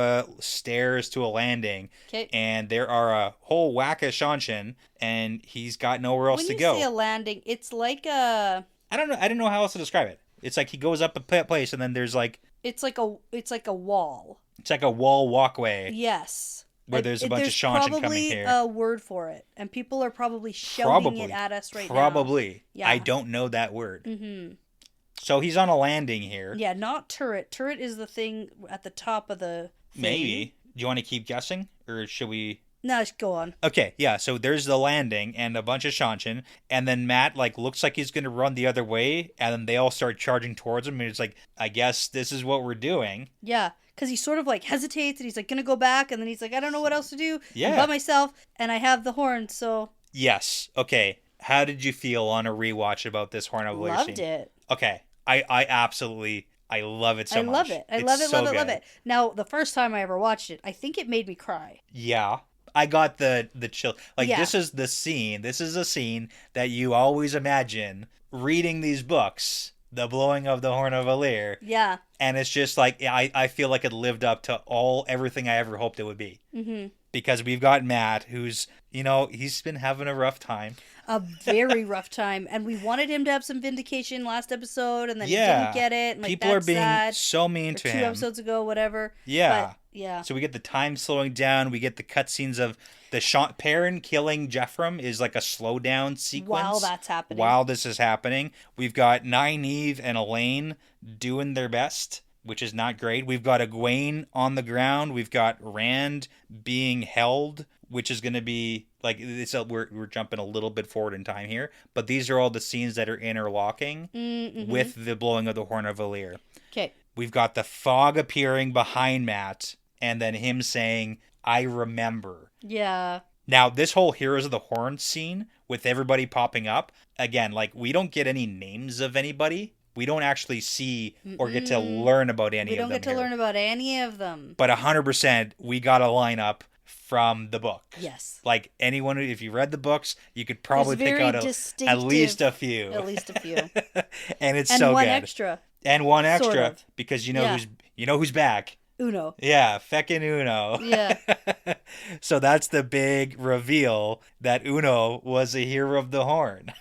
stairs to a landing. 'Kay. And there are a whole whack of Shanshan, and he's got nowhere else When to you go. say a landing, it's like a... I don't know. I don't know how else to describe it. It's like he goes up a place, and then there's like It's like a wall. it's like a wall walkway Yes. where there's a bunch of Shanshan coming probably here. a word for it, and people are probably shouting it at us right now. Probably. Yeah. I don't know that word. Mm-hmm. So he's on a landing here. Yeah, not turret. Turret is the thing at the top of the thing. Maybe. Do you want to keep guessing, or should we? No, just go on. Okay, yeah, so there's the landing and a bunch of Shanshan, and then Matt, like, looks like he's going to run the other way, and then they all start charging towards him, and it's like, I guess this is what we're doing. Yeah, because he sort of like hesitates, and he's like, gonna go back, and then he's like, I don't know what else to do. Yeah. I'm by myself, and I have the horn, so... Yes, okay. How did you feel on a rewatch about this Horn of Valir Loved scene? it. Okay, I absolutely, I love it so much. I love it. I It's love it, so love it, love good. it. Now, the first time I ever watched it, I think it made me cry. Yeah. I got the chill. Like, Yeah. this is the scene. This is a scene that you always imagine reading these books, The Blowing of the Horn of Valir. Yeah. And it's just like, I feel like it lived up to everything I ever hoped it would be. Mm-hmm. Because we've got Matt, who's, he's been having a rough time. A very rough time. And we wanted him to have some vindication last episode, and then he didn't get it. And, like, people are being sad. so mean to him. 2 episodes ago, whatever. Yeah. But, yeah. So we get the time slowing down. We get the cutscenes of the Perrin killing Geoffrey is like a slow down sequence. While that's happening. While this is happening. We've got Nynaeve and Elaine doing their best, which is not great. We've got Egwene on the ground. We've got Rand being held, which is going to be like, we're jumping a little bit forward in time here, but these are all the scenes that are interlocking with the Blowing of the Horn of Valir. Okay. We've got the fog appearing behind Matt, and then him saying, I remember. Yeah. Now, this whole Heroes of the Horn scene with everybody popping up, again, like, we don't get any names of anybody. We don't actually see or get to learn about any of them. We don't get to learn about any of them. But 100%, we got a lineup from the book. Yes. Like, anyone, if you read the books, you could probably pick out at distinctive- least a few. At least a few. And it's And so one good. extra. And one extra. Sort of. Because Yeah. who's back. Uno. Yeah, feckin' Uno. Yeah. So that's the big reveal that Uno was a hero of the horn.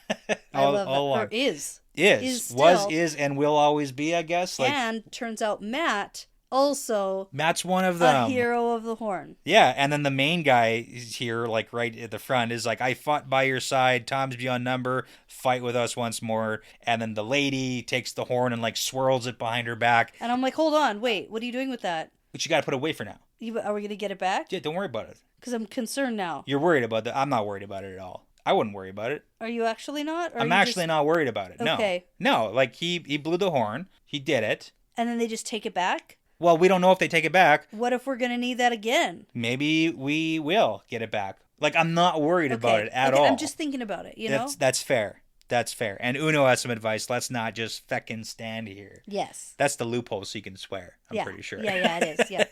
I love that. along. Or is. Is, still. and will always be, I guess. Like, And turns out Matt also Matt's one of them. a hero of the horn. Yeah, and then the main guy is here, like right at the front, is like, I fought by your side, times beyond number, fight with us once more. And then the lady takes the horn and like swirls it behind her back. And I'm like, hold on, wait, what are you doing with that? But you got to put it away for now. Are we going to get it back? Yeah, don't worry about it. Because I'm concerned now. You're worried about that. I'm not worried about it at all. I wouldn't worry about it. Are you actually not? Or I'm actually not worried about it. Okay. No, like he blew the horn. He did it. And then they just take it back? Well, we don't know if they take it back. What if we're going to need that again? Maybe we will get it back. Like, I'm not worried about it at all. I'm just thinking about it, you know? That's fair. That's fair. And Uno has some advice. Let's not just feckin' stand here. Yes. That's the loophole so you can swear, I'm pretty sure. Yeah, it is, yeah.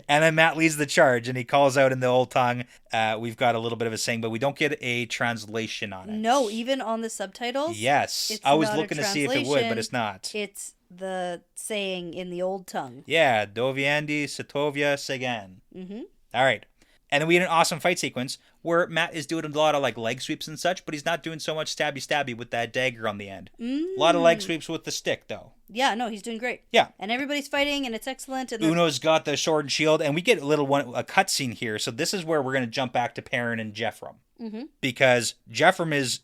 And then Matt leads the charge, and he calls out in the old tongue. We've got a little bit of a saying, but we don't get a translation on it. No, even on the subtitles? Yes. I was looking to see if it would, but it's not. It's the saying in the old tongue. Yeah, Doviendi, Satovia, Segan. Mm-hmm. All right. And then we had an awesome fight sequence where Matt is doing a lot of like leg sweeps and such, but he's not doing so much stabby with that dagger on the end. A lot of leg sweeps with the stick, though. Yeah, no, he's doing great. Yeah. And everybody's fighting, and it's excellent. And Uno's got the sword and shield, and we get a cutscene here. So this is where we're going to jump back to Perrin and Geoffrey. Mm-hmm. Because Geoffrey is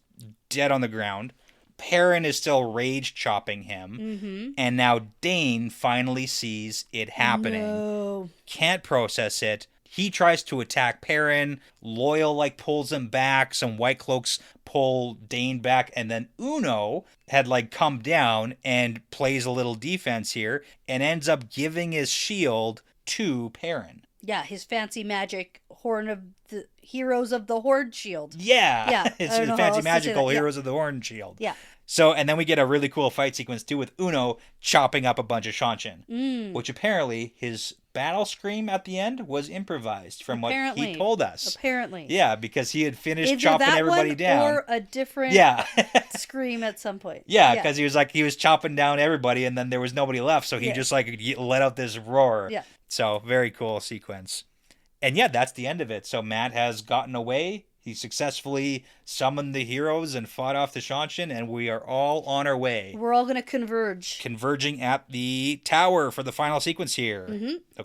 dead on the ground. Perrin is still rage chopping him. Mm-hmm. And now Dane finally sees it happening. No. Can't process it. He tries to attack Perrin. Loyal like pulls him back. Some White Cloaks pull Dane back. And then Uno had like come down and plays a little defense here and ends up giving his shield to Perrin. Yeah, his fancy magic horn of the Heroes of the Horde shield. Yeah. Yeah. It's I don't know how fancy else to say magical that. Yeah. Heroes of the Horn shield. Yeah. So, and then we get a really cool fight sequence too with Uno chopping up a bunch of Shanshin. Which apparently his battle scream at the end was improvised from what he told us. Apparently. Yeah, because he had finished Either chopping that everybody one down. or a different scream at some point. Yeah, because he was chopping down everybody and then there was nobody left. So he just like let out this roar. Yeah. So very cool sequence. And yeah, that's the end of it. So Matt has gotten away. He successfully summoned the heroes and fought off the Shanshin, and we are all on our way. We're all going to converge. Converging at the tower for the final sequence here. Mm-hmm.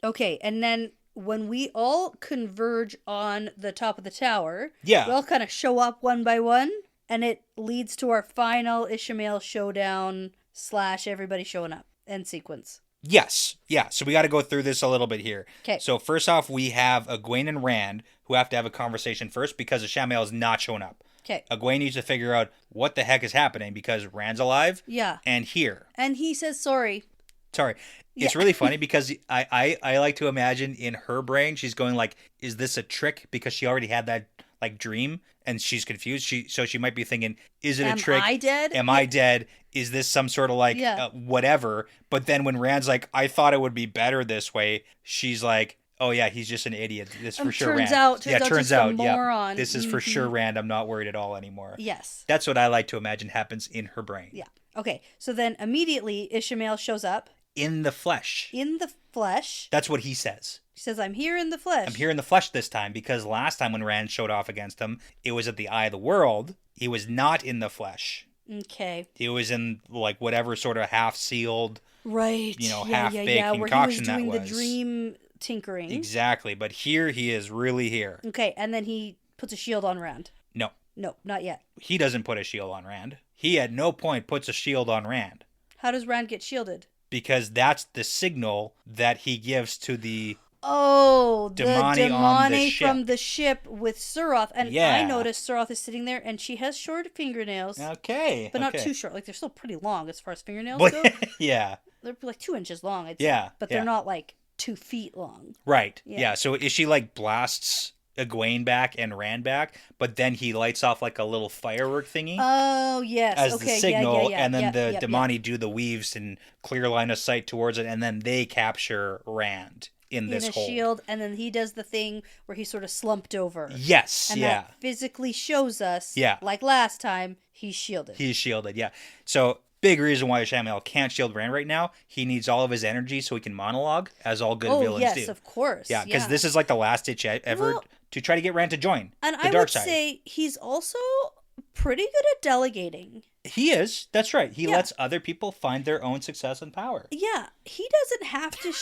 Okay, and then when we all converge on the top of the tower, we all kind of show up one by one, and it leads to our final Ishmael showdown / everybody showing up end sequence. Yes. Yeah. So we got to go through this a little bit here. Okay. So first off, we have Egwene and Rand who have to have a conversation first because Ishmael is not showing up. Okay. Egwene needs to figure out what the heck is happening because Rand's alive. Yeah. And here. And he says sorry. Sorry. It's really funny because I like to imagine in her brain, she's going like, is this a trick? Because she already had that like dream and she's confused. So she might be thinking, is it a trick? Am I dead? Am I dead? Is this some sort of like whatever? But then when Rand's like, I thought it would be better this way, she's like, oh yeah, he's just an idiot. This for sure turns Rand. out Turns just out, a moron. This is for sure Rand. I'm not worried at all anymore. Yes. That's what I like to imagine happens in her brain. Yeah. Okay, so then immediately Ishamael shows up. In the flesh. In the flesh. That's what he says. He says, I'm here in the flesh. I'm here in the flesh this time, because last time when Rand showed off against him, it was at the Eye of the World. He was not in the flesh. Okay. He was in, like, whatever sort of half-sealed, right. half-baked concoction that was. Where he was doing the dream tinkering. Exactly, but here he is really here. Okay, and then he puts a shield on Rand. No. No, not yet. He doesn't put a shield on Rand. He at no point puts a shield on Rand. How does Rand get shielded? Because that's the signal that he gives to the the Damani from the ship with Suroth. And Yeah. I noticed Suroth is sitting there, and she has short fingernails. Okay. But not too short. Like, they're still pretty long as far as fingernails go. Yeah. They're like 2 inches long, I'd say. Yeah. But they're not like 2 feet long. Right. Yeah. Yeah. So is she like blasts Egwene back and Rand back, but then he lights off like a little firework thingy? Oh, yes. As okay. the signal, yeah, and then the yeah. Damani do the weaves and clear line of sight towards it, and then they capture Rand in this a hole. shield, and then he does the thing where he sort of slumped over. Yes, and yeah. that physically shows us, Yeah. like last time, he's shielded. He's shielded, yeah. So, big reason why Ishamael can't shield Rand right now. He needs all of his energy so he can monologue, as all good villains do. Yes, of course. Yeah, because this is like the last ditch effort to try to get Rand to join and the I dark would side. say he's also pretty good at delegating. He is. That's right. He lets other people find their own success and power. Yeah, he doesn't have to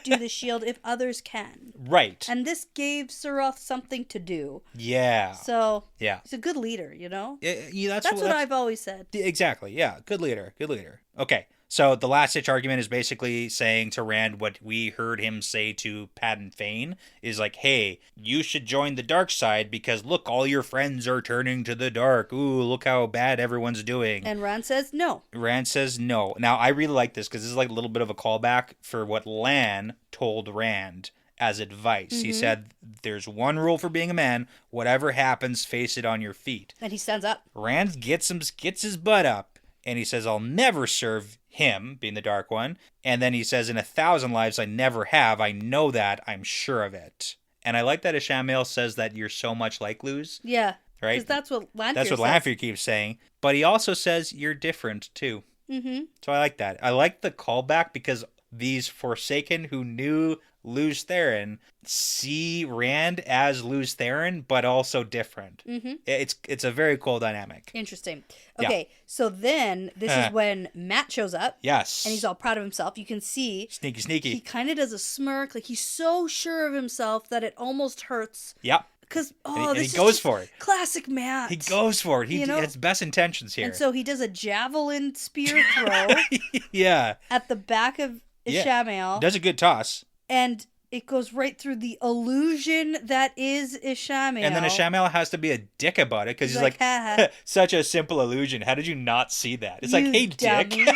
do the shield if others can. Right. And this gave Suroth something to do. Yeah. So, yeah, he's a good leader, you know? Yeah, that's what I've always said. Exactly. Yeah. Good leader. Good leader. Okay. So the last ditch argument is basically saying to Rand what we heard him say to Padden Fane is like, hey, you should join the dark side because look, all your friends are turning to the dark. Ooh, look how bad everyone's doing. And Rand says no. Rand says no. Now, I really like this because this is like a little bit of a callback for what Lan told Rand as advice. Mm-hmm. He said, there's one rule for being a man. Whatever happens, face it on your feet. And he stands up. Rand gets his butt up and he says, I'll never serve him, being the Dark One. And then he says, in 1,000 lives, I never have. I know that. I'm sure of it. And I like that Ishamael says that you're so much like Luz. Yeah. Right? Because that's what Lanfear That's what says. Lanfear keeps saying. But he also says you're different, too. Mm-hmm. So I like that. I like the callback because these Forsaken who knew Luz Theron see Rand as Luz Theron, but also different. Mm-hmm. It's a very cool dynamic. Interesting. Okay, so then this is when Matt shows up. Yes. And he's all proud of himself. You can see. Sneaky. He kind of does a smirk. Like, he's so sure of himself that it almost hurts. Yep. Because, and he goes for it. Classic Matt. He goes for it. He has best intentions here. And so he does a javelin spear throw. Yeah. At the back of Ishamael. Does a good toss. And it goes right through the illusion that is Ishamael. And then Ishamael has to be a dick about it because he's like such a simple illusion. How did you not see that? It's like, hey, dummy. dick.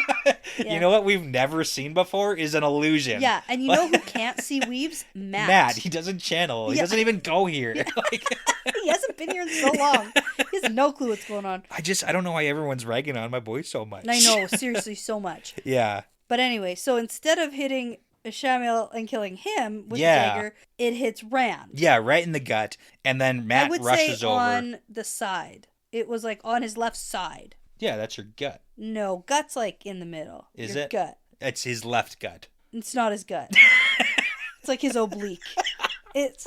You know what we've never seen before is an illusion. Yeah, and you know who can't see weaves? Matt. He doesn't channel. He doesn't even go here. Yeah. He hasn't been here in so long. He has no clue what's going on. I don't know why everyone's ragging on my boy so much. I know, seriously, so much. Yeah. But anyway, so instead of hitting Ishamael and killing him with the dagger, it hits Rand. Yeah, right in the gut. And then Matt rushes over. On the side. It was like on his left side. Yeah, that's your gut. No, gut's like in the middle. Is your it? Gut. It's his left gut. It's not his gut. It's like his oblique. It's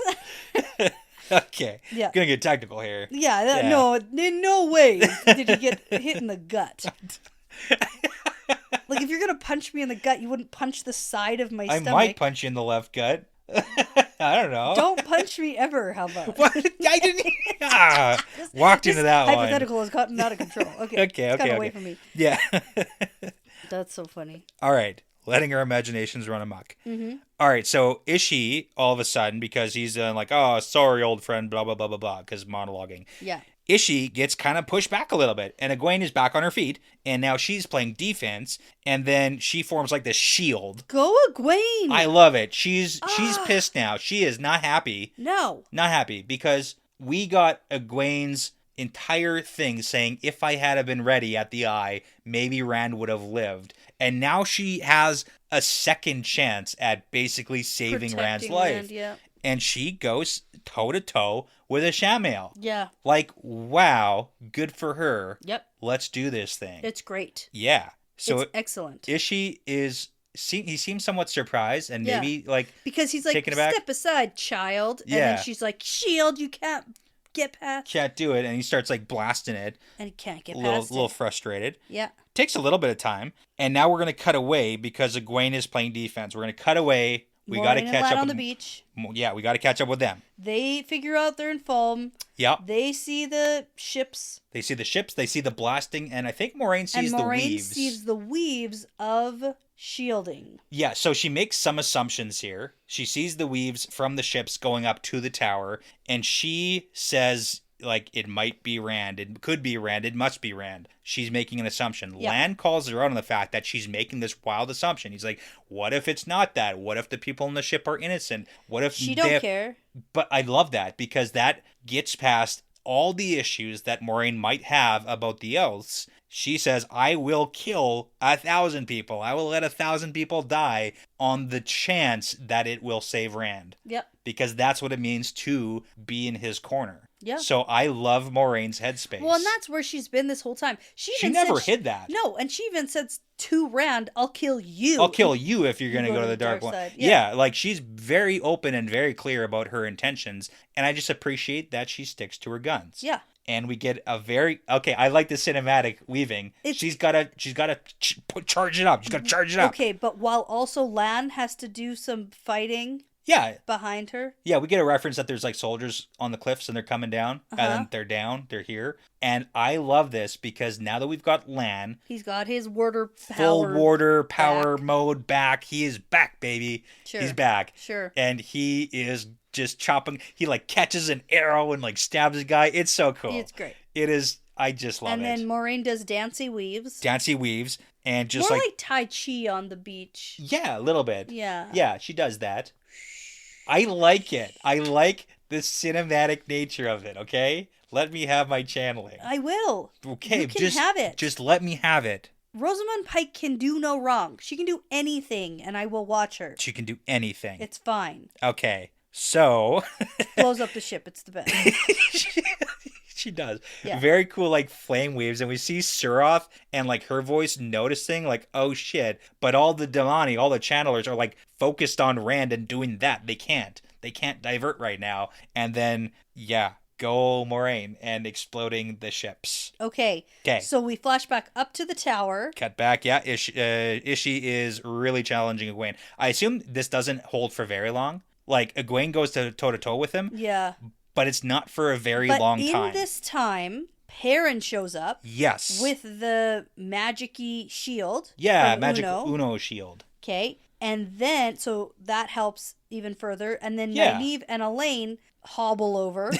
okay. Yeah. Gonna get technical here. Yeah. No, in no way did he get hit in the gut. Like, if you're going to punch me in the gut, you wouldn't punch the side of my stomach. I might punch you in the left gut. I don't know. Don't punch me ever, how about? What? I didn't... walked into that one. Hypothetical has gotten out of control. Okay. Okay. Got away from me. Yeah. That's so funny. All right. Letting our imaginations run amok. Mm-hmm. All right. So Ishii, all of a sudden, because he's like, oh, sorry, old friend, blah, blah, blah, blah, blah, because monologuing. Yeah. Ishii gets kind of pushed back a little bit, and Egwene is back on her feet, and now she's playing defense, and then she forms like this shield. Go Egwene! I love it. She's pissed now. She is not happy. No. Not happy, because we got Egwene's entire thing saying, if I had been ready at the eye, maybe Rand would have lived. And now she has a second chance at basically saving Rand's life. Rand, yeah. and she goes toe-to-toe with Ishamael. Yeah. Like, wow, good for her. Yep. Let's do this thing. It's great. Yeah. So it's excellent. He seems somewhat surprised and maybe like because he's like, taken aback. Step aside, child. And then she's like, shield, you can't get past. Can't do it. And he starts like blasting it. And he can't get past it. A little frustrated. Yeah. Takes a little bit of time. And now we're going to cut away because Egwene is playing defense. We're going to cut away. We got to catch up on the beach. Yeah, we got to catch up with them. They figure out they're in Fulham. Yep. They see the ships. They see the blasting, and I think Moraine sees the weaves. Moraine sees the weaves of shielding. Yeah, so she makes some assumptions here. She sees the weaves from the ships going up to the tower, and she says, like, it might be Rand. It could be Rand. It must be Rand. She's making an assumption. Yeah. Lan calls her out on the fact that she's making this wild assumption. He's like, what if it's not that? What if the people on the ship are innocent? What if she don't care? But I love that because that gets past all the issues that Moraine might have about the oaths. She says, I will kill 1,000 people. I will let 1,000 people die on the chance that it will save Rand. Yep. Because that's what it means to be in his corner. Yeah. So I love Moraine's headspace. Well, and that's where she's been this whole time. She never hid that. No, and she even said to Rand, I'll kill you. I'll kill you if you're going to go to the dark one. Side. Yeah, like she's very open and very clear about her intentions. And I just appreciate that she sticks to her guns. Yeah. And we get a very I like the cinematic weaving. She's gotta charge it up. She's gotta charge it up. Okay, but while also Lan has to do some fighting. Yeah. Behind her. Yeah, we get a reference that there's like soldiers on the cliffs and they're coming down. And then they're down. They're here. And I love this because now that we've got Lan. He's got his warder power. Full warder power mode back. He is back, baby. Sure. He's back. Sure. And he is just chopping. He like catches an arrow and like stabs a guy. It's so cool. It's great. It is. I just love it. And then Moraine does Dancy Weaves. And just more like Tai Chi on the beach. Yeah, a little bit. Yeah. Yeah, she does that. I like it. I like the cinematic nature of it, okay? Let me have my channeling. I will. Okay, you can have it. Just let me have it. Rosamund Pike can do no wrong. She can do anything, and I will watch her. She can do anything. It's fine. Okay, so... blows up the ship. It's the best. She does. Yeah. Very cool, like, flame waves. And we see Suroth and, like, her voice noticing, like, oh, shit. But all the Damani, all the channelers are, like, focused on Rand and doing that. They can't. They can't divert right now. And then, yeah, go Moraine and exploding the ships. Okay. So we flash back up to the tower. Cut back. Yeah, Ishii is really challenging Egwene. I assume this doesn't hold for very long. Like, Egwene goes toe-to-toe with him. Yeah. But it's not for a very long time. In this time, Perrin shows up. Yes. With the magic-y shield. Yeah, magic Uno shield. Okay. And then, so that helps even further. And then Nynaeve and Elaine hobble over.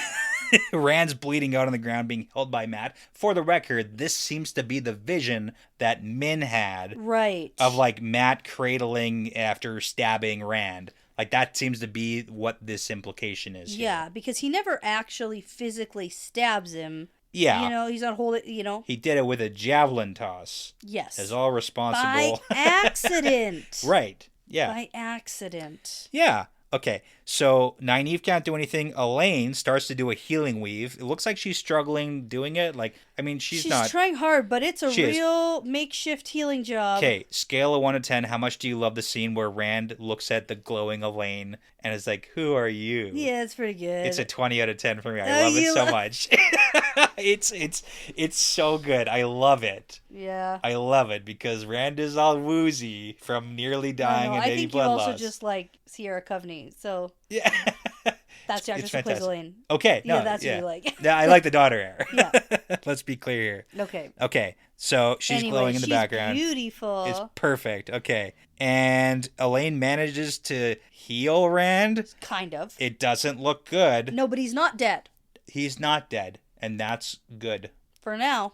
Rand's bleeding out on the ground, being held by Matt. For the record, this seems to be the vision that Min had. Right. Of, like, Matt cradling after stabbing Rand. Like, that seems to be what this implication is here. Yeah, because he never actually physically stabs him. Yeah. You know, he's not holding, you know. He did it with a javelin toss. Yes. As all responsible. By accident. Right. Yeah. By accident. Yeah. Okay, so Nynaeve can't do anything. Elaine starts to do a healing weave. It looks like she's struggling doing it. Like, I mean, she's not... She's trying hard, but it's a real makeshift healing job. Okay, scale of 1 to 10, how much do you love the scene where Rand looks at the glowing Elaine and is like, who are you? Yeah, it's pretty good. It's a 20 out of 10 for me. I love it so much. It's so good. I love it. Yeah. I love it because Rand is all woozy from nearly dying in Lady Bloodlust. I think you also just like Sierra Coveney, so... Yeah. That's the actress who plays Elaine. Okay. No, yeah, that's what you like. Yeah, I like the daughter hair. Yeah. Let's be clear here. Okay. So she's glowing in the background. Beautiful. It's perfect. Okay. And Elaine manages to heal Rand. Kind of. It doesn't look good. No, but he's not dead. He's not dead. And that's good. For now.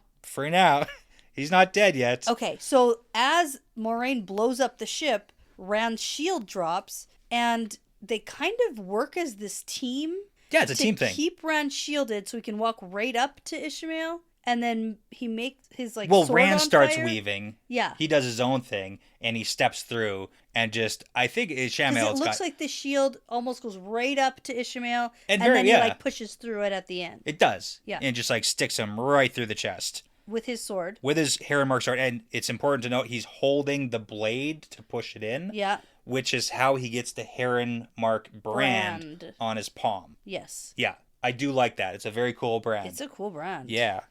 He's not dead yet. Okay. So as Moraine blows up the ship, Rand's shield drops and... they kind of work as this team. Yeah, it's a team thing. Keep Rand shielded so he can walk right up to Ishamael and then he makes his like. Well, sword Rand on starts fire. weaving. Yeah. He does his own thing, and he steps through, and just I think Ishamael. It looks like the shield almost goes right up to Ishamael, And then very- he yeah. like pushes through it at the end It does. Yeah. And just like sticks him right through the chest with his sword. with his Heron mark sword. And it's important to note he's holding the blade to push it in. Yeah. Which is how he gets the Heron mark brand on his palm. Yes. Yeah. I do like that. It's a very cool brand. It's a cool brand. Yeah.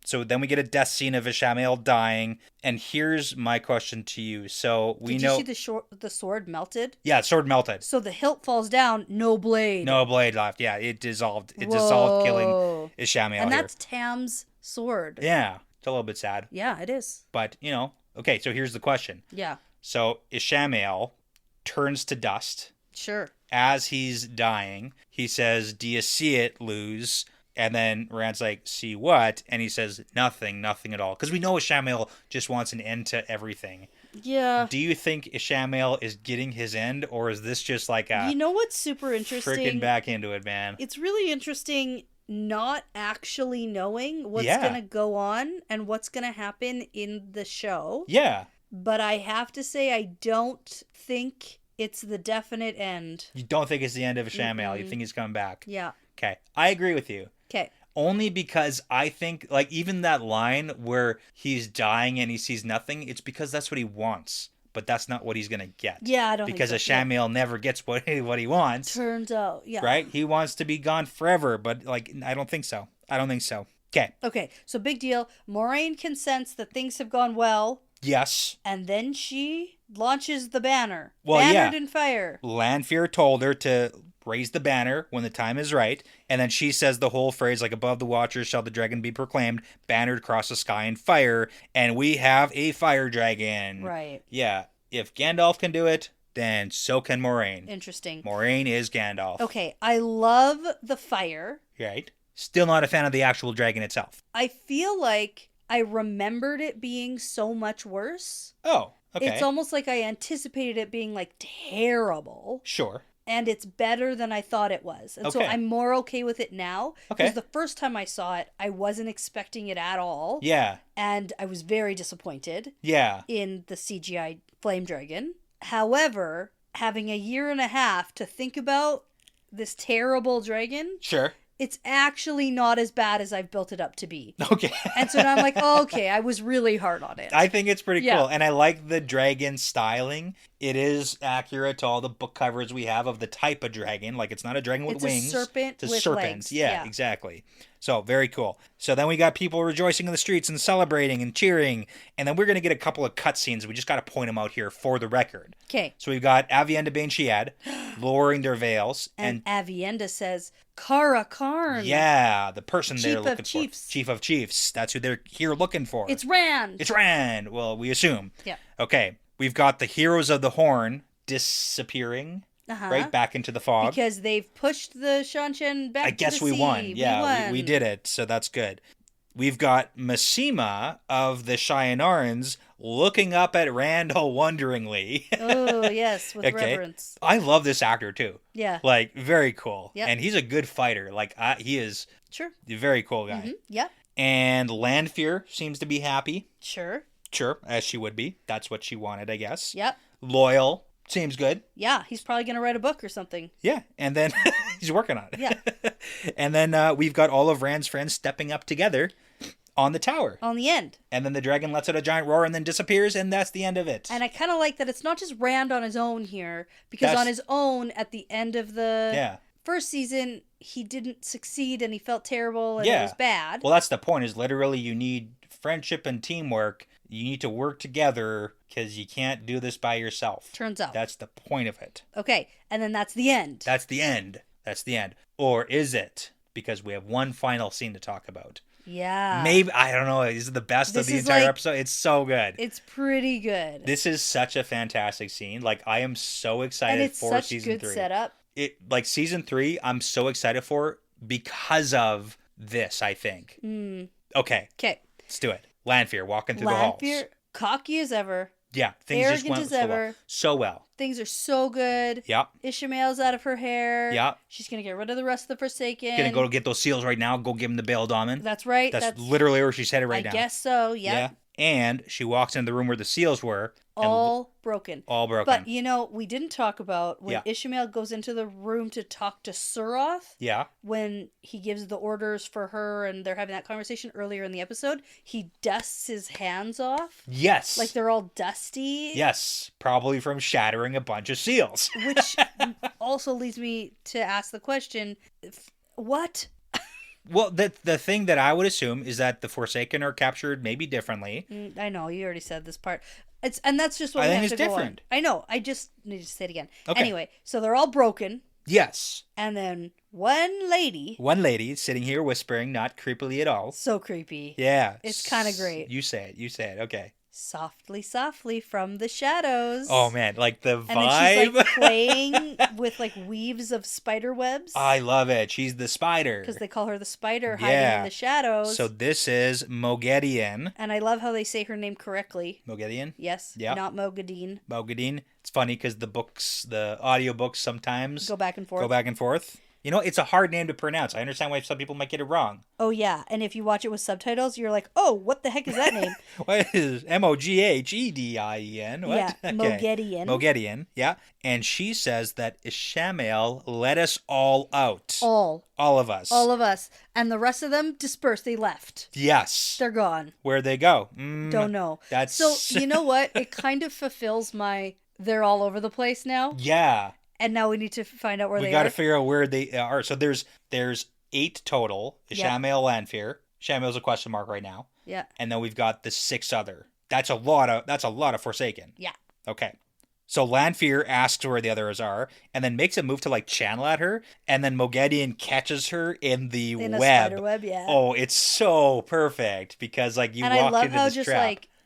So then we get a death scene of Ishamael dying. And here's my question to you. So we Did know. you see the sword melted? Yeah, sword melted. So the hilt falls down, no blade. No blade left. Yeah, it dissolved. It dissolved, killing Ishamael And here. that's Tam's sword. Yeah, it's a little bit sad. Yeah, it is. But, okay, so here's the question. Yeah. So Ishamael turns to dust. Sure. As he's dying, he says, "Do you see it, lose?" And then Rand's like, "See what?" And he says, "Nothing at all." Because we know Ishamael just wants an end to everything. Yeah. Do you think Ishamael is getting his end, or is this just like a... You know what's super interesting? Freaking back into it, man. It's really interesting not actually knowing what's going to go on and what's going to happen in the show. Yeah. But I have to say, I don't think it's the definite end. You don't think it's the end of Ishamael. You think he's coming back. Yeah. Okay. I agree with you. Okay. Only because I think, like, even that line where he's dying and he sees nothing, it's because that's what he wants. But that's not what he's going to get. Yeah, I don't because think so. Ishamael never gets what he wants. Turns out, yeah. Right? He wants to be gone forever, but, like, I don't think so. Okay. Okay, so big deal. Moraine can sense that things have gone well. Yes. And then she launches the banner. Well, Bannered in fire. Lanfear told her to raise the banner when the time is right, and then she says the whole phrase, like, "Above the watchers shall the dragon be proclaimed, bannered across the sky in fire," and we have a fire dragon. Right. Yeah. If Gandalf can do it, then so can Moraine. Interesting. Moraine is Gandalf. Okay, I love the fire. Right. Still not a fan of the actual dragon itself. I feel like I remembered it being so much worse. Oh, okay. It's almost like I anticipated it being, like, terrible. Sure. And it's better than I thought it was. And so I'm more okay with it now. Okay. Because the first time I saw it, I wasn't expecting it at all. Yeah. And I was very disappointed. Yeah. In the CGI flame dragon. However, having a year and a half to think about this terrible dragon. Sure. It's actually not as bad as I've built it up to be. Okay. And so now I'm like, oh, okay, I was really hard on it. I think it's pretty cool. And I like the dragon styling. It is accurate to all the book covers we have of the type of dragon. Like, it's not a dragon with wings. It's a serpent It's a with serpent. legs. Yeah, exactly. So, very cool. So then we got people rejoicing in the streets and celebrating and cheering. And then we're going to get a couple of cutscenes. We just got to point them out here for the record. Okay. So we've got Avienda Bain Shiad lowering their veils. And Avienda says, Kara Karn. Yeah, the person they're Chief looking of Chiefs. for. Chief of Chiefs. That's who they're here looking for. It's Rand. It's Rand. Well, we assume. Yeah. Okay. We've got the Heroes of the Horn disappearing right back into the fog. Because they've pushed the Shanshan back I guess to the we sea. won. Yeah, we won. did it. So that's good. We've got Massima of the Shyanarans looking up at Randall wonderingly. Oh, yes, with reverence. I love this actor too. Yeah. Like, very cool. Yep. And he's a good fighter. Like, he is a very cool guy. Mm-hmm. Yep. And Lanfear seems to be happy. Sure, as she would be. That's what she wanted, I guess. Yep. Loyal. Seems good. Yeah, he's probably going to write a book or something. Yeah, and then he's working on it. Yeah. And then we've got all of Rand's friends stepping up together on the tower. On the end. And then the dragon lets out a giant roar and then disappears, and that's the end of it. And I kind of like that it's not just Rand on his own here, because on his own, at the end of the first season, he didn't succeed and he felt terrible and it was bad. Well, that's the point, is literally you need friendship and teamwork. You need to work together because you can't do this by yourself. Turns out. That's the point of it. Okay, and then that's the end. That's the end. Or is it? Because we have one final scene to talk about. Yeah. Maybe, I don't know, is it the best of the entire episode? It's so good. It's pretty good. This is such a fantastic scene. Like, I am so excited for season 3. And it's such good setup. Like, season 3, I'm so excited for because of this, I think. Okay. Let's do it. Lanfear walking through the halls. Lanfear, cocky as ever. Yeah, things just Arrogant went as ever. So well. Things are so good. Yeah. Ishmael's out of her hair. Yeah. She's going to get rid of the rest of the Forsaken. Gonna go get those seals right now. Go give them the bail dominant. That's right. That's literally where she's headed right now. I guess so, yep. Yeah. And she walks into the room where the seals were. All broken. All broken. But, we didn't talk about when Ishmael goes into the room to talk to Suroth. Yeah. When he gives the orders for her and they're having that conversation earlier in the episode, he dusts his hands off. Yes. Like they're all dusty. Yes. Probably from shattering a bunch of seals. Which also leads me to ask the question, what? Well, the thing that I would assume is that the Forsaken are captured maybe differently. I know, you already said this part. And that's just what I we think have it's to go different. on. I know, I just need to say it again. Okay. Anyway, so they're all broken. Yes. And then one lady sitting here whispering, not creepily at all. So creepy. Yeah. It's kind of great. You say it. Okay. Softly, softly from the shadows. Oh man, like the vibe. And then she's like playing with like weaves of spider webs. I love it. She's the spider. Because they call her the spider hiding in the shadows. So this is Moghedien. And I love how they say her name correctly. Moghedien? Yes. Yeah. Not Moghedien. Moghedien. It's funny because the audiobooks sometimes go back and forth. You know, it's a hard name to pronounce. I understand why some people might get it wrong. Oh, yeah. And if you watch it with subtitles, you're like, oh, what the heck is that name? What is Moghedien? What? Yeah, okay. Moghedien. Moghedien, yeah. And she says that Ishmael let us all out. All of us. All of us. And the rest of them dispersed. They left. Yes. They're gone. Where'd they go? Don't know. So, you know what? It kind of fulfills they're all over the place now. Yeah. And now we need to find out where they are. We got to figure out where they are. So there's 8 total. Ishmael, Lanfear. Ishmael's a question mark right now. Yeah. And then we've got the 6 other. That's a lot of Forsaken. Yeah. Okay. So Lanfear asks where the others are, and then makes a move to channel at her, and then Moghedien catches her in the web. A spider web, yeah. Oh, it's so perfect because you walk into this trap. And I love how just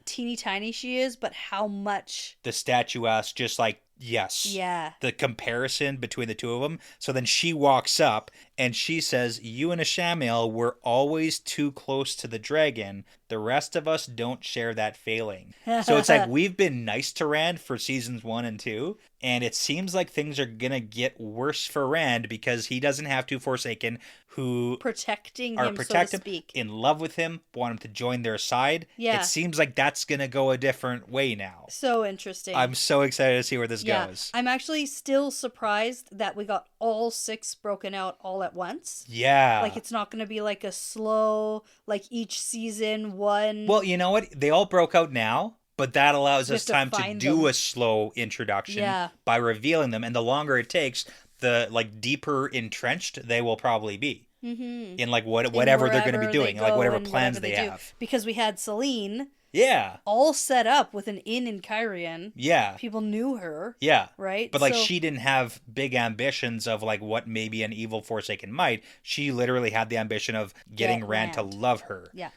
teeny tiny she is, but how much the statuesque just yes. Yeah. The comparison between the two of them. So then she walks up and she says, "You and Ishmael were always too close to the dragon. The rest of us don't share that failing." So it's we've been nice to Rand for seasons 1 and 2. And it seems like things are going to get worse for Rand because he doesn't have 2 Forsaken who protecting him, so to speak. In love with him, want him to join their side. Yeah. It seems like that's going to go a different way now. So interesting. I'm so excited to see where this goes. I'm actually still surprised that we got all 6 broken out all at once. Yeah. It's not going to be a slow, each season one. Well, you know what? They all broke out now. But that allows us time to do a slow introduction by revealing them. And the longer it takes, the deeper entrenched they will probably be. Mm-hmm. In whatever they're going to be doing. Whatever plans they have. Because we had Selene. Yeah. All set up with an inn in Kyrian. Yeah. People knew her. Yeah. Right? But she didn't have big ambitions of what maybe an evil Forsaken might. She literally had the ambition of getting Rand to love her. Yeah.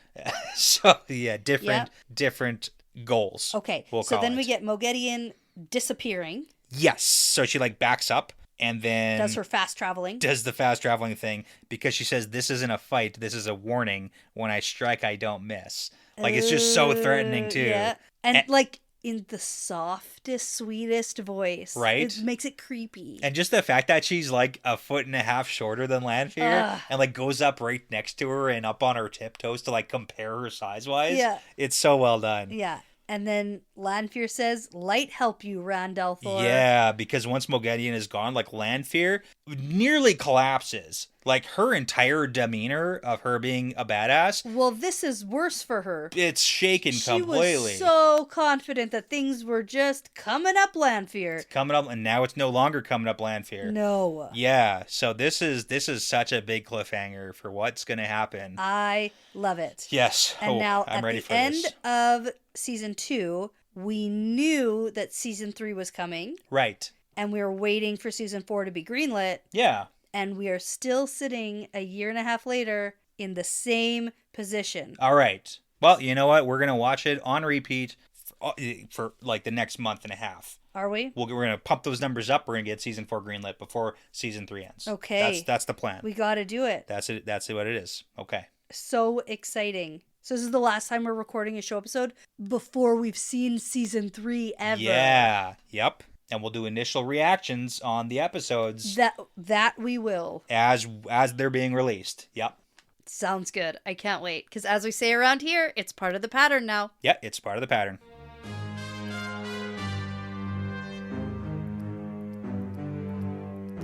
So yeah, different goals. Okay. So then we get Moghedien disappearing. Yes. So she backs up and then does her fast traveling. Does the fast traveling thing because she says this isn't a fight, this is a warning. When I strike, I don't miss. It's just so threatening too. Yeah. And in the softest, sweetest voice. Right? It makes it creepy. And just the fact that she's 1.5 feet shorter than Lanfear and goes up right next to her and up on her tiptoes to compare her size-wise. Yeah. It's so well done. Yeah. And then Lanfear says, "Light help you, Randalthor." Yeah, because once Moghedien is gone, Lanfear nearly collapses. Her entire demeanor of her being a badass. Well, this is worse for her. It's shaken completely. She was so confident that things were just coming up Lanfear. It's coming up, and now it's no longer coming up Lanfear. No. Yeah, so this is such a big cliffhanger for what's going to happen. I love it. Yes. And now I'm at ready the for end this. of season 2, we knew that season 3 was coming. Right. And we were waiting for season 4 to be greenlit. Yeah. And we are still sitting a year and a half later in the same position. All right. Well, you know what? We're going to watch it on repeat for the next month and a half. Are we? We're going to pump those numbers up. We're going to get season 4 greenlit before season 3 ends. Okay. That's the plan. We got to do it. That's it. That's what it is. Okay. So exciting. So this is the last time we're recording a show episode before we've seen season 3 ever. Yeah. Yep. And we'll do initial reactions on the episodes. That we will. As they're being released. Yep. Sounds good. I can't wait. Because as we say around here, it's part of the pattern now. Yeah, it's part of the pattern.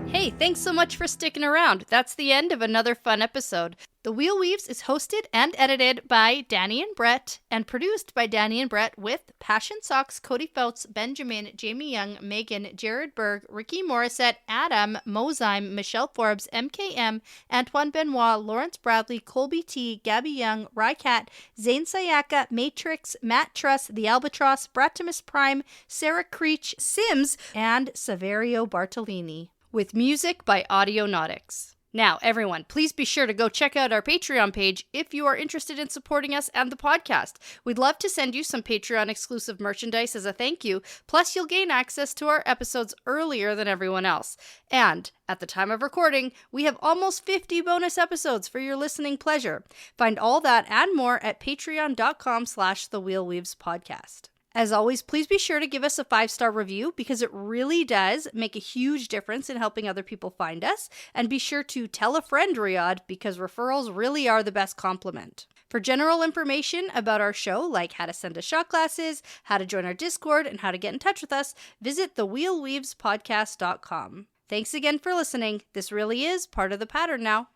Hey, thanks so much for sticking around. That's the end of another fun episode. The Wheel Weaves is hosted and edited by Dani and Brett and produced by Dani and Brett with Passion Socks, Cody Feltz, Benjamin, Jamie Young, Megan, Jared Berg, Ricky Morissette, Adam, Mozyme, Michelle Forbes, MKM, Antoine Benoit, Lawrence Bradley, Colby T, Gabby Young, Rycat, Zane Sayaka, Matrix, Matt Truss, The Albatross, Bratimus Prime, Sarah Creech, Sims, and Saverio Bartolini. With music by Audionautics. Now, everyone, please be sure to go check out our Patreon page if you are interested in supporting us and the podcast. We'd love to send you some Patreon-exclusive merchandise as a thank you, plus you'll gain access to our episodes earlier than everyone else. And, at the time of recording, we have almost 50 bonus episodes for your listening pleasure. Find all that and more at patreon.com/thewheelweavespodcast. As always, please be sure to give us a 5-star review because it really does make a huge difference in helping other people find us. And be sure to tell a friend, Riyadh, because referrals really are the best compliment. For general information about our show, like how to send us shot glasses, how to join our Discord, and how to get in touch with us, visit thewheelweavespodcast.com. Thanks again for listening. This really is part of the pattern now.